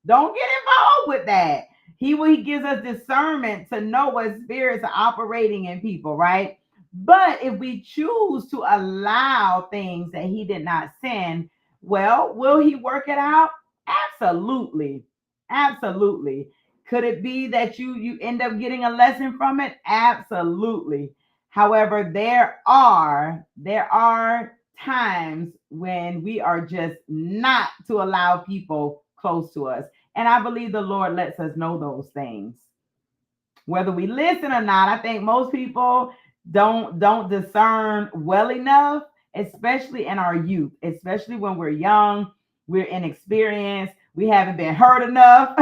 don't get involved with that. He gives us discernment to know what spirits are operating in people, right? But if we choose to allow things that he did not send, well, will he work it out? Absolutely. Absolutely. Could it be that you end up getting a lesson from it? Absolutely. However, there are times when we are just not to allow people close to us. And I believe the Lord lets us know those things whether we listen or not. I think most people don't discern well enough, especially in our youth, especially when we're young, we're inexperienced, we haven't been hurt enough.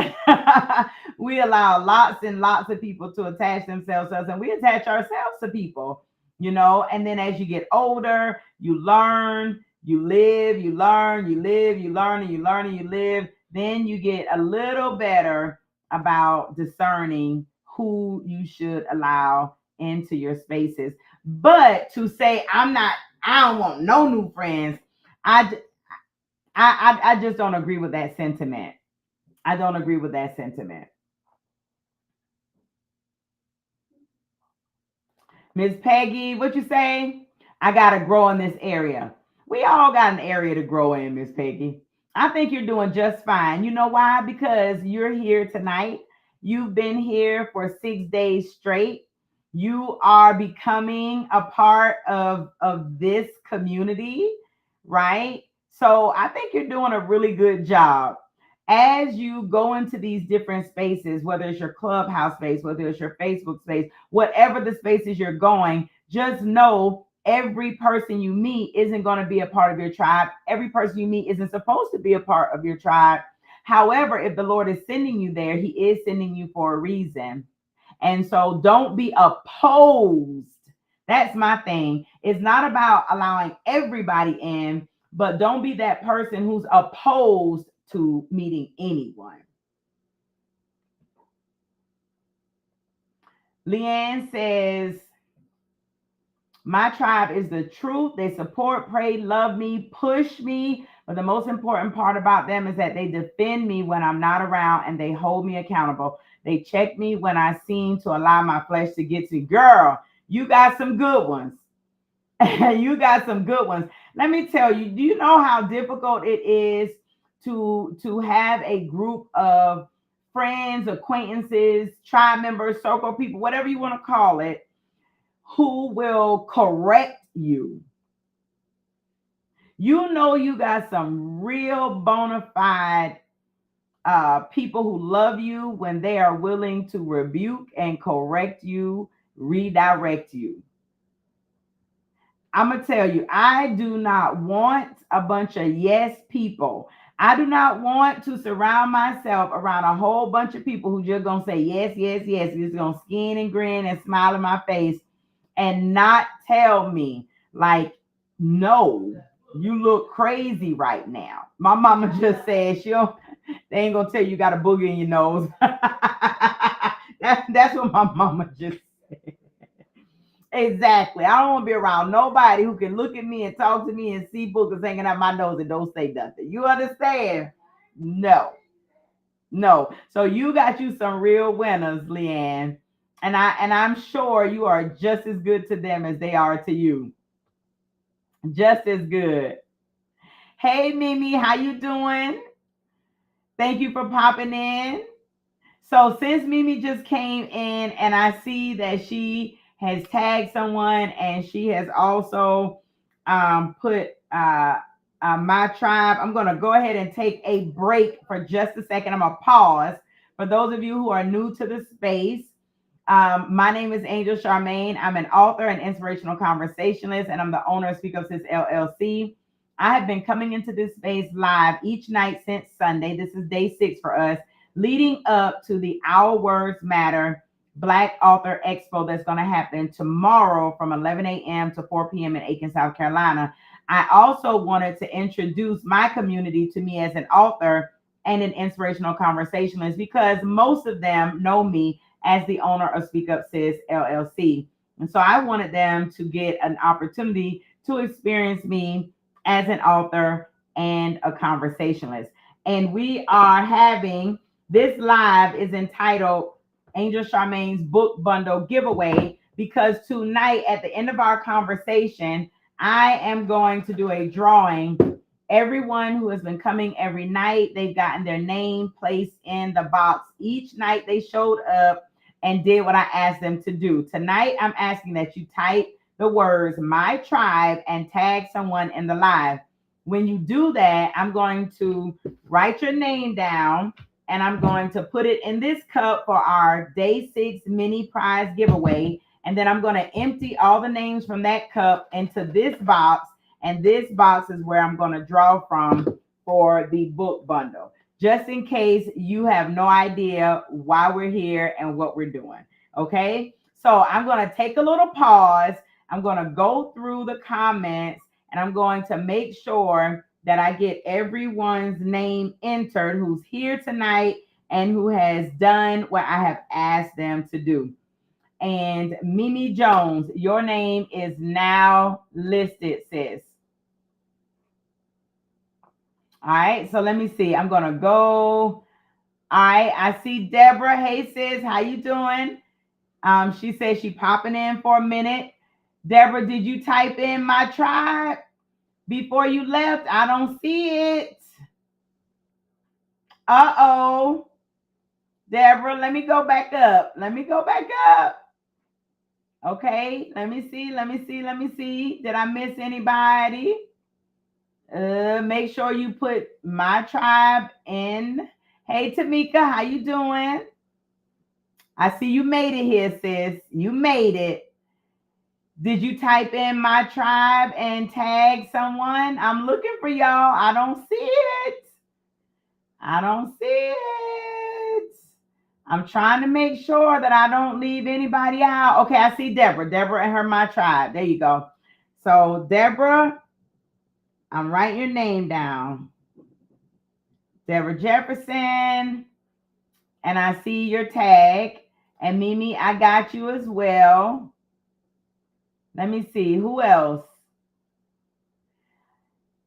We allow lots and lots of people to attach themselves to us, and we attach ourselves to people, and then as you get older, you learn, you live, you learn, you live, you learn, and you learn, and you live. Then you get a little better about discerning who you should allow into your spaces. But to say I don't want no new friends. I just don't agree with that sentiment. I don't agree with that sentiment. Miss Peggy, what you say? I gotta grow in this area. We all got an area to grow in, Miss Peggy. I think you're doing just fine. You know why? Because you're here tonight. You've been here for 6 days straight. You are becoming a part of this community, right? So I think you're doing a really good job as you go into these different spaces, whether it's your clubhouse space, whether it's your Facebook space, whatever the spaces you're going, just know every person you meet isn't going to be a part of your tribe. Every person you meet isn't supposed to be a part of your tribe. However, if the Lord is sending you there, He is sending you for a reason. And so don't be opposed. That's my thing. It's not about allowing everybody in, but don't be that person who's opposed to meeting anyone. Leanne says, my tribe is the truth. They support, pray, love me, push me. But the most important part about them is that they defend me when I'm not around and they hold me accountable. They check me when I seem to allow my flesh to get to. Girl, you got some good ones. You got some good ones. Let me tell you, do you know how difficult it is to have a group of friends, acquaintances, tribe members, circle people, whatever you want to call it, who will correct you? You got some real bona fide people who love you when they are willing to rebuke and correct you, redirect you. I'm going to tell you, I do not want a bunch of yes people. I do not want to surround myself around a whole bunch of people who just going to say yes, yes, yes. Just going to skin and grin and smile in my face and not tell me, like, no, you look crazy right now. My mama just said they ain't going to tell you got a boogie in your nose. That's what my mama just said. Exactly. I don't want to be around nobody who can look at me and talk to me and see boogers hanging out my nose and don't say nothing. You understand? No, no. So you got you some real winners, Leanne. And I'm sure you are just as good to them as they are to you. Just as good. Hey Mimi, how you doing? Thank you for popping in. So since Mimi just came in and I see that she has tagged someone, and she has also put my tribe. I'm going to go ahead and take a break for just a second. I'm going to pause. For those of you who are new to the space, my name is Angel Charmaine. I'm an author and inspirational conversationalist, and I'm the owner of Speak Up Sis LLC. I have been coming into this space live each night since Sunday. This is day 6 for us, leading up to the Our Words Matter Black Author Expo that's going to happen tomorrow from 11 a.m. to 4 p.m. in Aiken, South Carolina. I also wanted to introduce my community to me as an author and an inspirational conversationalist, because most of them know me as the owner of Speak Up Sis LLC. And so I wanted them to get an opportunity to experience me as an author and a conversationalist. And we are having this live is entitled Angel Charmaine's Book Bundle Giveaway, because tonight at the end of our conversation, I am going to do a drawing. Everyone who has been coming every night, they've gotten their name placed in the box each night they showed up and did what I asked them to do. Tonight, I'm asking that you type the words "My Tribe" and tag someone in the live. When you do that, I'm going to write your name down, and I'm going to put it in this cup for our day 6 mini prize giveaway. And then I'm going to empty all the names from that cup into this box. And this box is where I'm going to draw from for the book bundle, just in case you have no idea why we're here and what we're doing. Okay, so I'm going to take a little pause. I'm going to go through the comments, and I'm going to make sure that I get everyone's name entered who's here tonight and who has done what I have asked them to do. And Mimi Jones, your name is now listed, sis. All right, so let me see. I'm gonna go. All right, I see Deborah. Hey sis, how you doing? She says she popping in for a minute. Deborah, did you type in my tribe before you left? I don't see it. Uh-oh. Deborah, let me go back up. Let me go back up. Okay, let me see. Let me see. Let me see. Did I miss anybody? Make sure you put my tribe in. Hey Tamika, how you doing? I see you made it here, sis. You made it. Did you type in my tribe and tag someone? I'm looking for y'all. I don't see it. I don't see it. I'm trying to make sure that I don't leave anybody out. Okay, I see Deborah. Deborah and her my tribe. There you go. So Deborah, I'm writing your name down. Deborah Jefferson. And I see your tag. And Mimi, I got you as well. Let me see. Who else?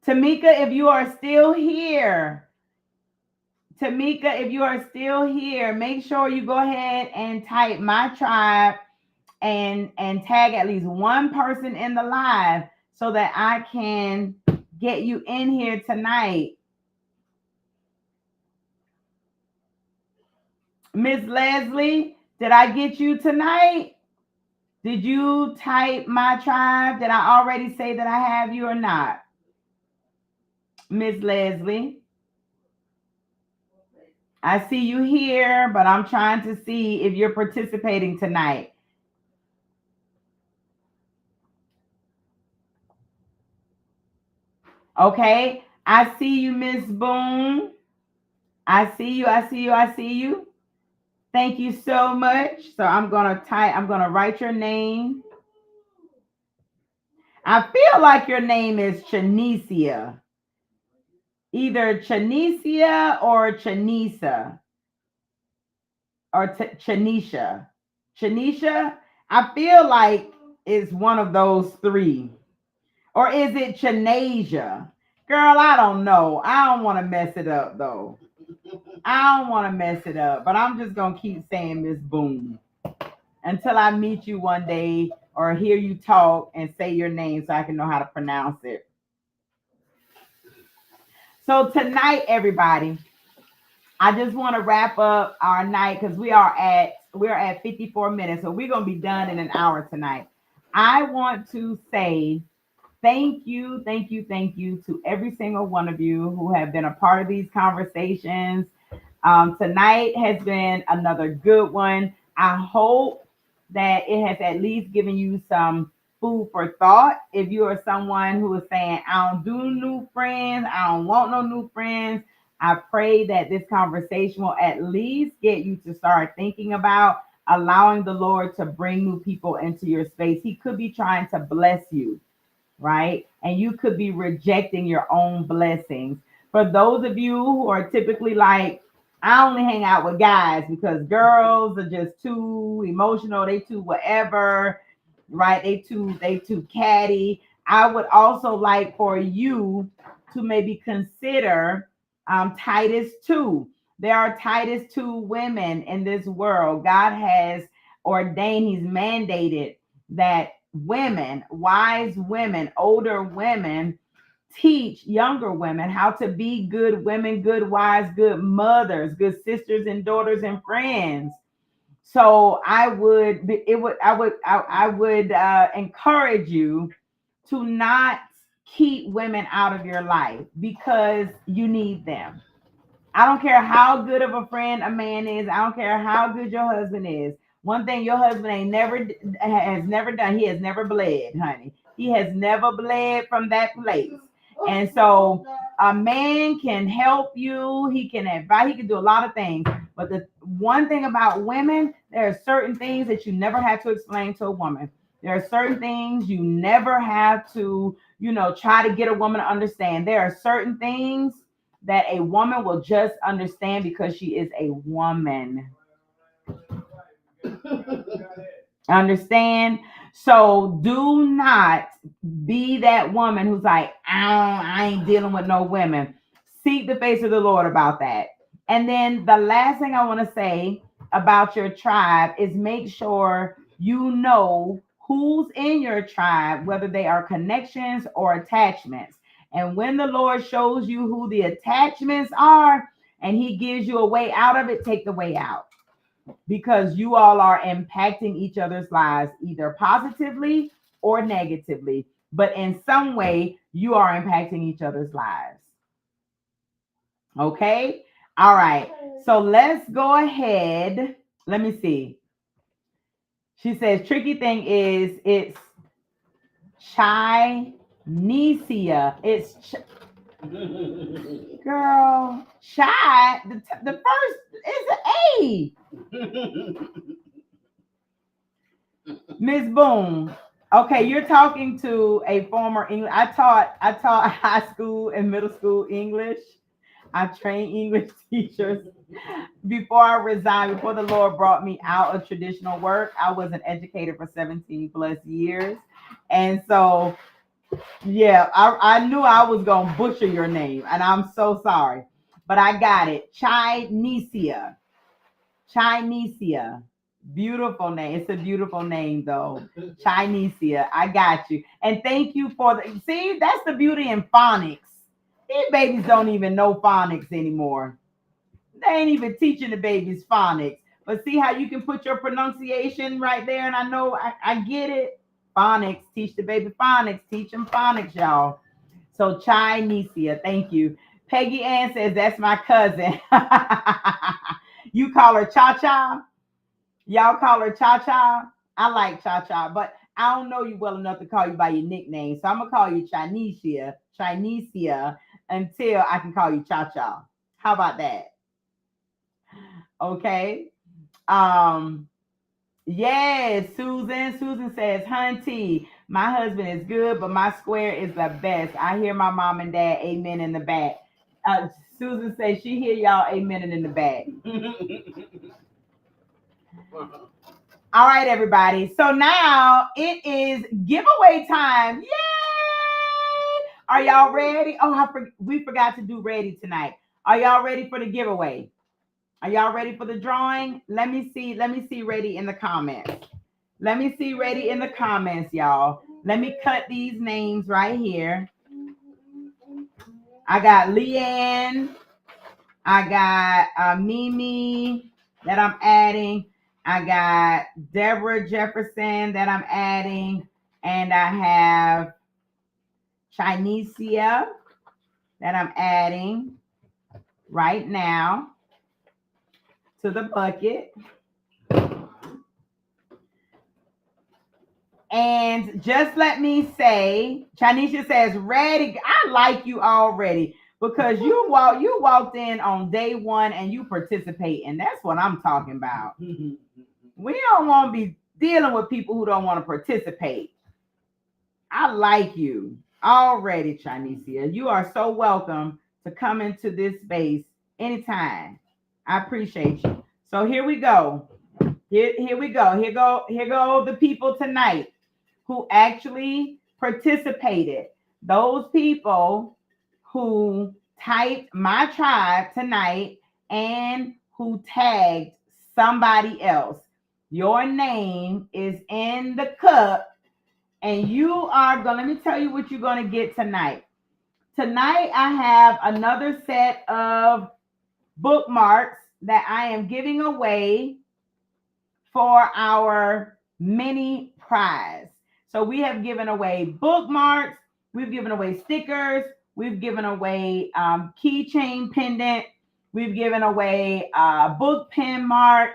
Tamika, if you are still here. Tamika, if you are still here, make sure you go ahead and type my tribe and tag at least one person in the live so that I can get you in here tonight. Miss Leslie, did I get you tonight? Did you type my tribe? Did I already say that I have you or not? Miss Leslie, I see you here, but I'm trying to see if you're participating tonight. Okay, I see you, Miss Boone. I see you, I see you, I see you. Thank you so much. So I'm gonna write your name. I feel like your name is Chanicia. Either Chanicia or Chanisa or Chanisha. Chanisha, I feel like it's one of those three. Or is it Chanasia? Girl, I don't know. I don't want to mess it up though. I don't want to mess it up, but I'm just gonna keep saying Miss Boone until I meet you one day or hear you talk and say your name so I can know how to pronounce it. So tonight, everybody, I just want to wrap up our night because we are at we're at 54 minutes, so we're going to be done in an hour tonight. I want to say thank you, thank you, thank you to every single one of you who have been a part of these conversations. Tonight has been another good one. I hope that it has at least given you some food for thought. If you are someone who is saying, I don't do new friends, I don't want no new friends, I pray that this conversation will at least get you to start thinking about allowing the Lord to bring new people into your space. He could be trying to bless you, right? And you could be rejecting your own blessings. For those of you who are typically like, I only hang out with guys because girls are just too emotional, they too whatever, right? They too catty. I would also like for you to maybe consider Titus 2. There are Titus 2 women in this world. God has ordained, He's mandated that women, wise women, older women, teach younger women how to be good women, good wives, good mothers, good sisters and daughters and friends. So I would encourage you to not keep women out of your life because you need them. I don't care how good of a friend a man is. I don't care how good your husband is. One thing your husband ain't never has never done. He has never bled, honey. He has never bled from that place. And so a man can help you. He can advise. He can do a lot of things. But the one thing about women, there are certain things that you never have to explain to a woman. There are certain things you never have to, try to get a woman to understand. There are certain things that a woman will just understand because she is a woman. Understand? So do not be that woman who's like, I ain't dealing with no women. Seek the face of the Lord about that. And then the last thing I want to say about your tribe is make sure you know who's in your tribe, whether they are connections or attachments. And when the Lord shows you who the attachments are and He gives you a way out of it, take the way out because you all are impacting each other's lives either positively or negatively, but in some way you are impacting each other's lives. Okay? All right. So let's go ahead. Let me see. She says, tricky thing is it's Chinesia. Girl, shy. The first is an A. Miss Boone. Okay, you're talking to a former English. I taught high school and middle school English. I trained English teachers. Before I resigned, before the Lord brought me out of traditional work, I was an educator for 17 plus years. And so, yeah, I knew I was going to butcher your name, and I'm so sorry. But I got it. Chinesia. Chinesia. Beautiful name. It's a beautiful name, though. Chinesia. I got you. And thank you for the. See, that's the beauty in phonics. These babies don't even know phonics anymore. They ain't even teaching the babies phonics. But see how you can put your pronunciation right there, and I know I get it. Phonics. Teach the baby phonics. Teach them phonics, y'all. So Chinesia. Thank you. Peggy Ann says that's my cousin. You call her Cha Cha? Y'all call her Cha Cha? I like Cha Cha, but I don't know you well enough to call you by your nickname. So I'm going to call you Chinesia until I can call you Cha Cha. How about that? Okay. Um, yes, Susan. Susan says, Hunty, my husband is good, but my square is the best. I hear my mom and dad amen in the back. Susan says she hear y'all amen in the back. All right, everybody. So now it is giveaway time. Yay! Are y'all ready? Oh, we forgot to do ready tonight. Are y'all ready for the giveaway? Are y'all ready for the drawing? Let me see. Let me see ready in the comments. Let me see ready in the comments, y'all. Let me cut these names right here. I got Leanne. I got Mimi that I'm adding. I got Deborah Jefferson that I'm adding, and I have Chinesia that I'm adding right now to the bucket. And just let me say, Chinesia says, ready. I like you already because you walked in on day one and you participate, and that's what I'm talking about. We don't want to be dealing with people who don't want to participate. I like you already, Chinesia. You are so welcome to come into this space anytime. I appreciate you. So here we go. Here we go. Here go the people tonight who actually participated. Those people who typed my tribe tonight and who tagged somebody else. Your name is in the cup, and you are going, let me tell you what you're going to get tonight. Tonight, I have another set of bookmarks that I am giving away for our mini prize. So we have given away bookmarks, we've given away stickers, we've given away keychain pendant, we've given away a book pen mark,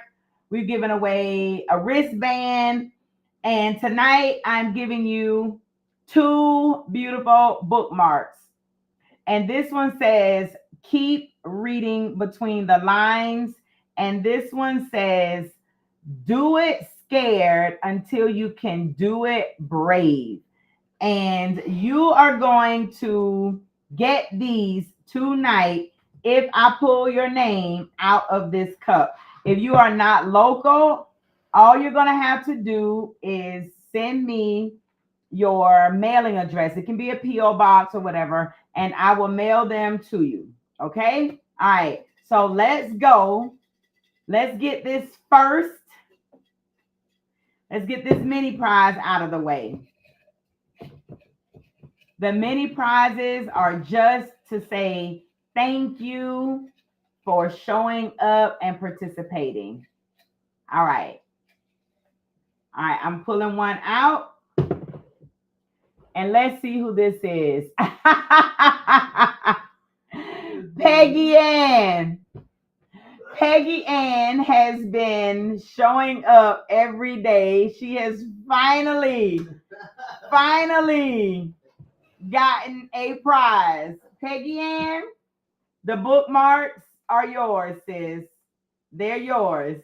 we've given away a wristband, and tonight I'm giving you 2 beautiful bookmarks. And this one says, keep reading between the lines. And this one says, do it scared until you can do it brave. And you are going to get these tonight if I pull your name out of this cup. If you are not local, all you're going to have to do is send me your mailing address. It can be a P.O. box or whatever, and I will mail them to you. Okay? All right. So let's go. Let's get this first. Let's get this mini prize out of the way. The mini prizes are just to say thank you for showing up and participating. All right. All right. I'm pulling one out. And let's see who this is. Peggy Ann. Peggy Ann has been showing up every day. She has finally gotten a prize. Peggy Ann, the bookmarks are yours, sis. They're yours.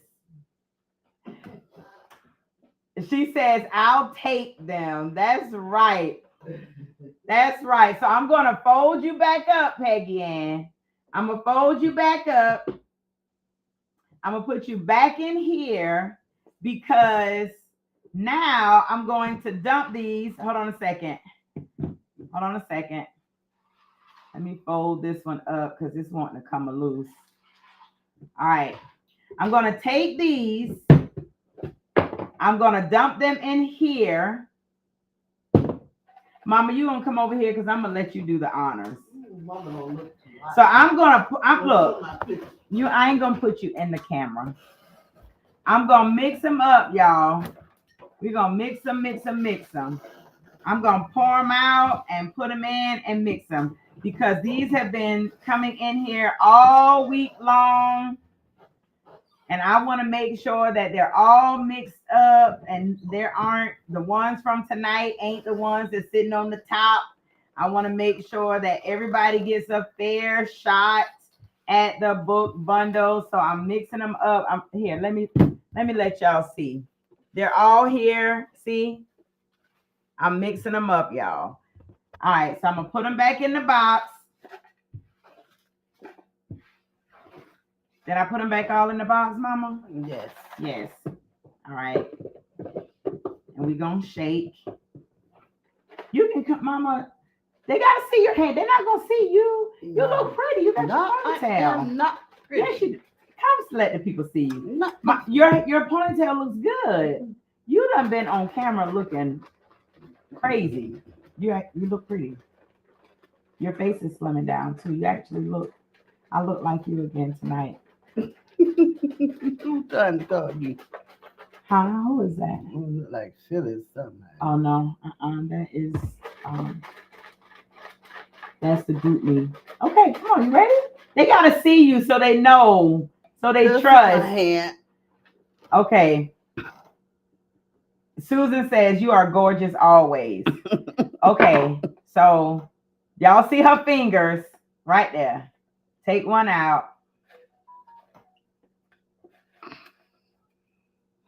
She says, I'll take them. That's right. That's right. So I'm going to fold you back up, Peggy Ann. I'm going to fold you back up. I'm going to put you back in here because now I'm going to dump these. Hold on a second. Let me fold this one up because it's wanting to come loose. All right. I'm going to take these. I'm going to dump them in here. Mama, you going to come over here because I'm going to let you do the honors. So I'm going to, look, I ain't going to put you in the camera. I'm going to mix them up, y'all. We're going to mix them. I'm going to pour them out and put them in and mix them because these have been coming in here all week long. And I want to make sure that they're all mixed up and there aren't the ones from tonight ain't the ones that's sitting on the top. I want to make sure that everybody gets a fair shot at the book bundle. So I'm mixing them up. Here, let me let y'all see. They're all here. See? I'm mixing them up, y'all. All right, so I'm going to put them back in the box. Did I put them back all in the box, Mama? Yes. All right. And we're going to shake. You can come, Mama. They got to see your hand. They're not going to see you. You look pretty. You got your ponytail. I'm not pretty. Yes, you do. Come let the people see you. Your ponytail looks good. You done been on camera looking crazy. You look pretty. Your face is slimming down, too. You actually I look like you again tonight. Who done told you? How is that? Look like Phyllis something. Oh no, that is um, that's the group me. Okay, come on, you ready? They gotta see you so they know, so they Just in my trust. hand. Okay, Susan says you are gorgeous always. Okay, so y'all see her fingers right there. Take one out.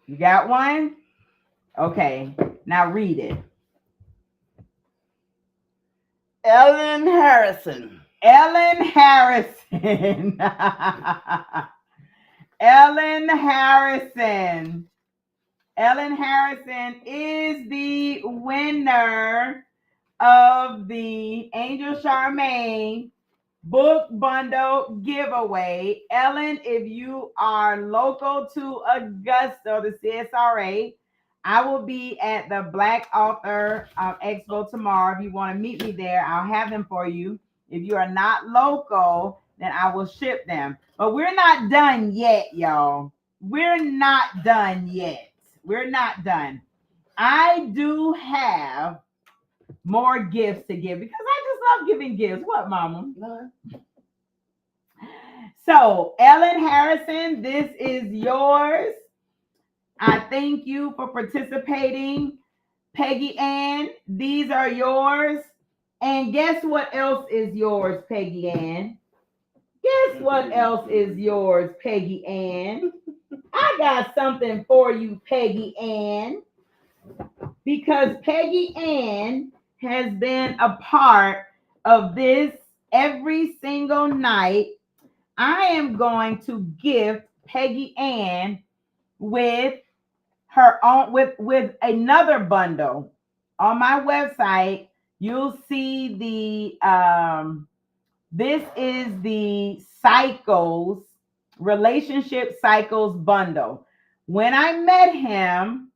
You got one? Okay, now read it. Ellen Harrison. Ellen Harrison. Ellen Harrison. Ellen Harrison is the winner of the Angel Charmaine book bundle giveaway. Ellen, if you are local to Augusta, the CSRA, I will be at the Black Author Expo tomorrow. If you want to meet me there, I'll have them for you. If you are not local, then I will ship them. But we're not done yet, y'all. We're not done yet. We're not done. I do have more gifts to give because I just love giving gifts. What, mama? So, Ellen Harrison, this is yours. I thank you for participating. Peggy Ann, these are yours. And guess what else is yours, Peggy Ann? Guess what else is yours, Peggy Ann? I got something for you, Peggy Ann, because Peggy Ann has been a part of this every single night. I am going to gift Peggy Ann with her own with another bundle. On my website, you'll see the this is the cycles relationship cycles bundle. When I met him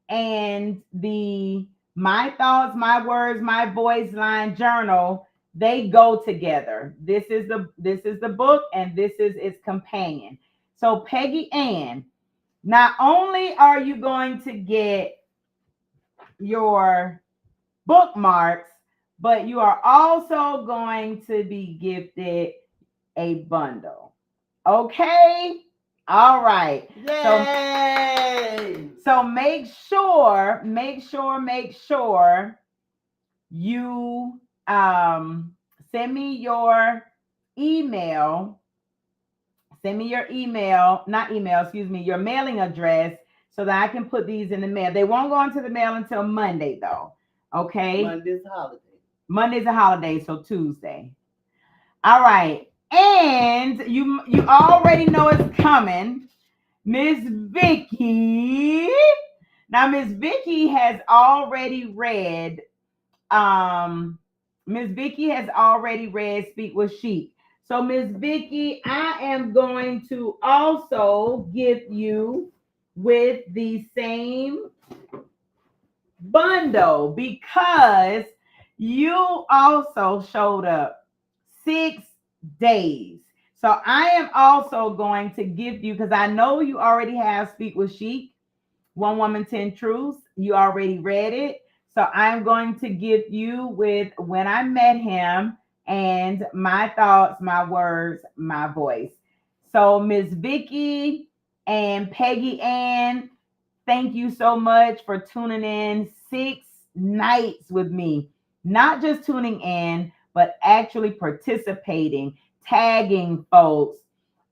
and the my thoughts, my words, my voice line journal, they go together. This is the book and this is its companion. So Peggy Ann, not only are you going to get your bookmarks, but you are also going to be gifted a bundle. Okay? All right. Yay! So make sure you send me your email. Send me your email, not email, excuse me, your mailing address so that I can put these in the mail. They won't go into the mail until Monday though. Okay? Monday's holiday. Monday's a holiday, so Tuesday. All right. And you already know it's coming. Miss Vicky. Now, Miss Vicky has already read, um, Miss Vicky has already read Speak with Sheep. So, Miss Vicky, I am going to also gift you with the same bundle because you also showed up 6 days. So I am also going to give you, because I know you already have Speak with Sheep, One Woman, 10 Truths. You already read it. So I'm going to give you with When I Met Him and My Thoughts, My Words, My Voice. So Miss Vicky and Peggy Ann, thank you so much for tuning in 6 nights with me. Not just tuning in, but actually participating, tagging folks,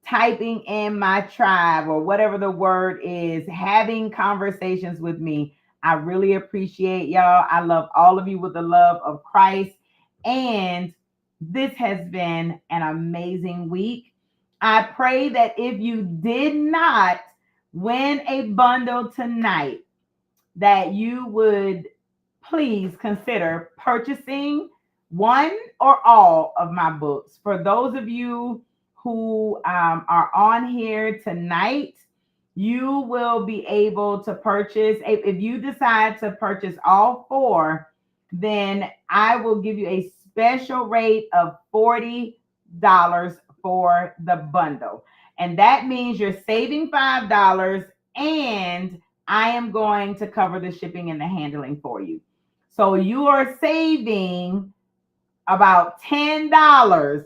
typing in my tribe or whatever the word is, having conversations with me. I really appreciate y'all. I love all of you with the love of Christ. And this has been an amazing week. I pray that if you did not win a bundle tonight, that you would please consider purchasing one or all of my books. For those of you who are on here tonight, you will be able to purchase. If you decide to purchase all four, then I will give you a special rate of $40 for the bundle. And that means you're saving $5 and I am going to cover the shipping and the handling for you. So you are saving about $10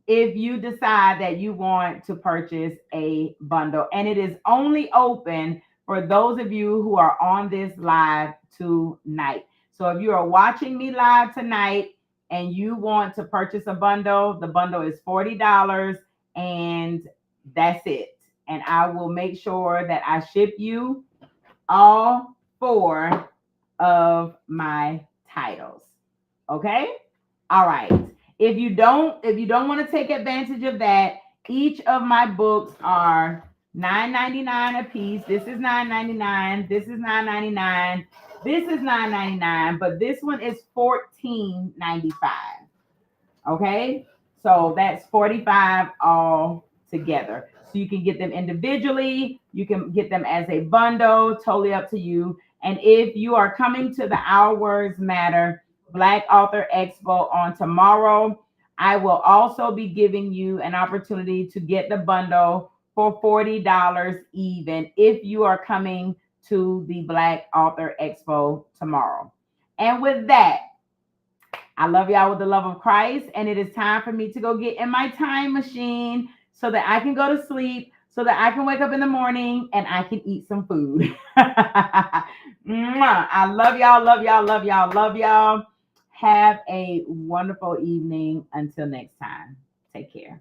if you decide that you want to purchase a bundle. And it is only open for those of you who are on this live tonight. So if you are watching me live tonight and you want to purchase a bundle, the bundle is $40 and that's it. And I will make sure that I ship you all 4 of my titles. Okay? All right. If you don't want to take advantage of that, each of my books are $9.99 a piece. This is $9.99. This is $9.99. This is $9.99, but this one is $14.95. Okay? So that's 45 all together. So you can get them individually, you can get them as a bundle, totally up to you. And if you are coming to the Our Words Matter Black Author Expo on tomorrow, I will also be giving you an opportunity to get the bundle for $40 even if you are coming to the Black Author Expo tomorrow. And with that, I love y'all with the love of Christ, and it is time for me to go get in my time machine so that I can go to sleep, so that I can wake up in the morning and I can eat some food. I love y'all, love y'all, love y'all, love y'all. Have a wonderful evening. Until next time, take care.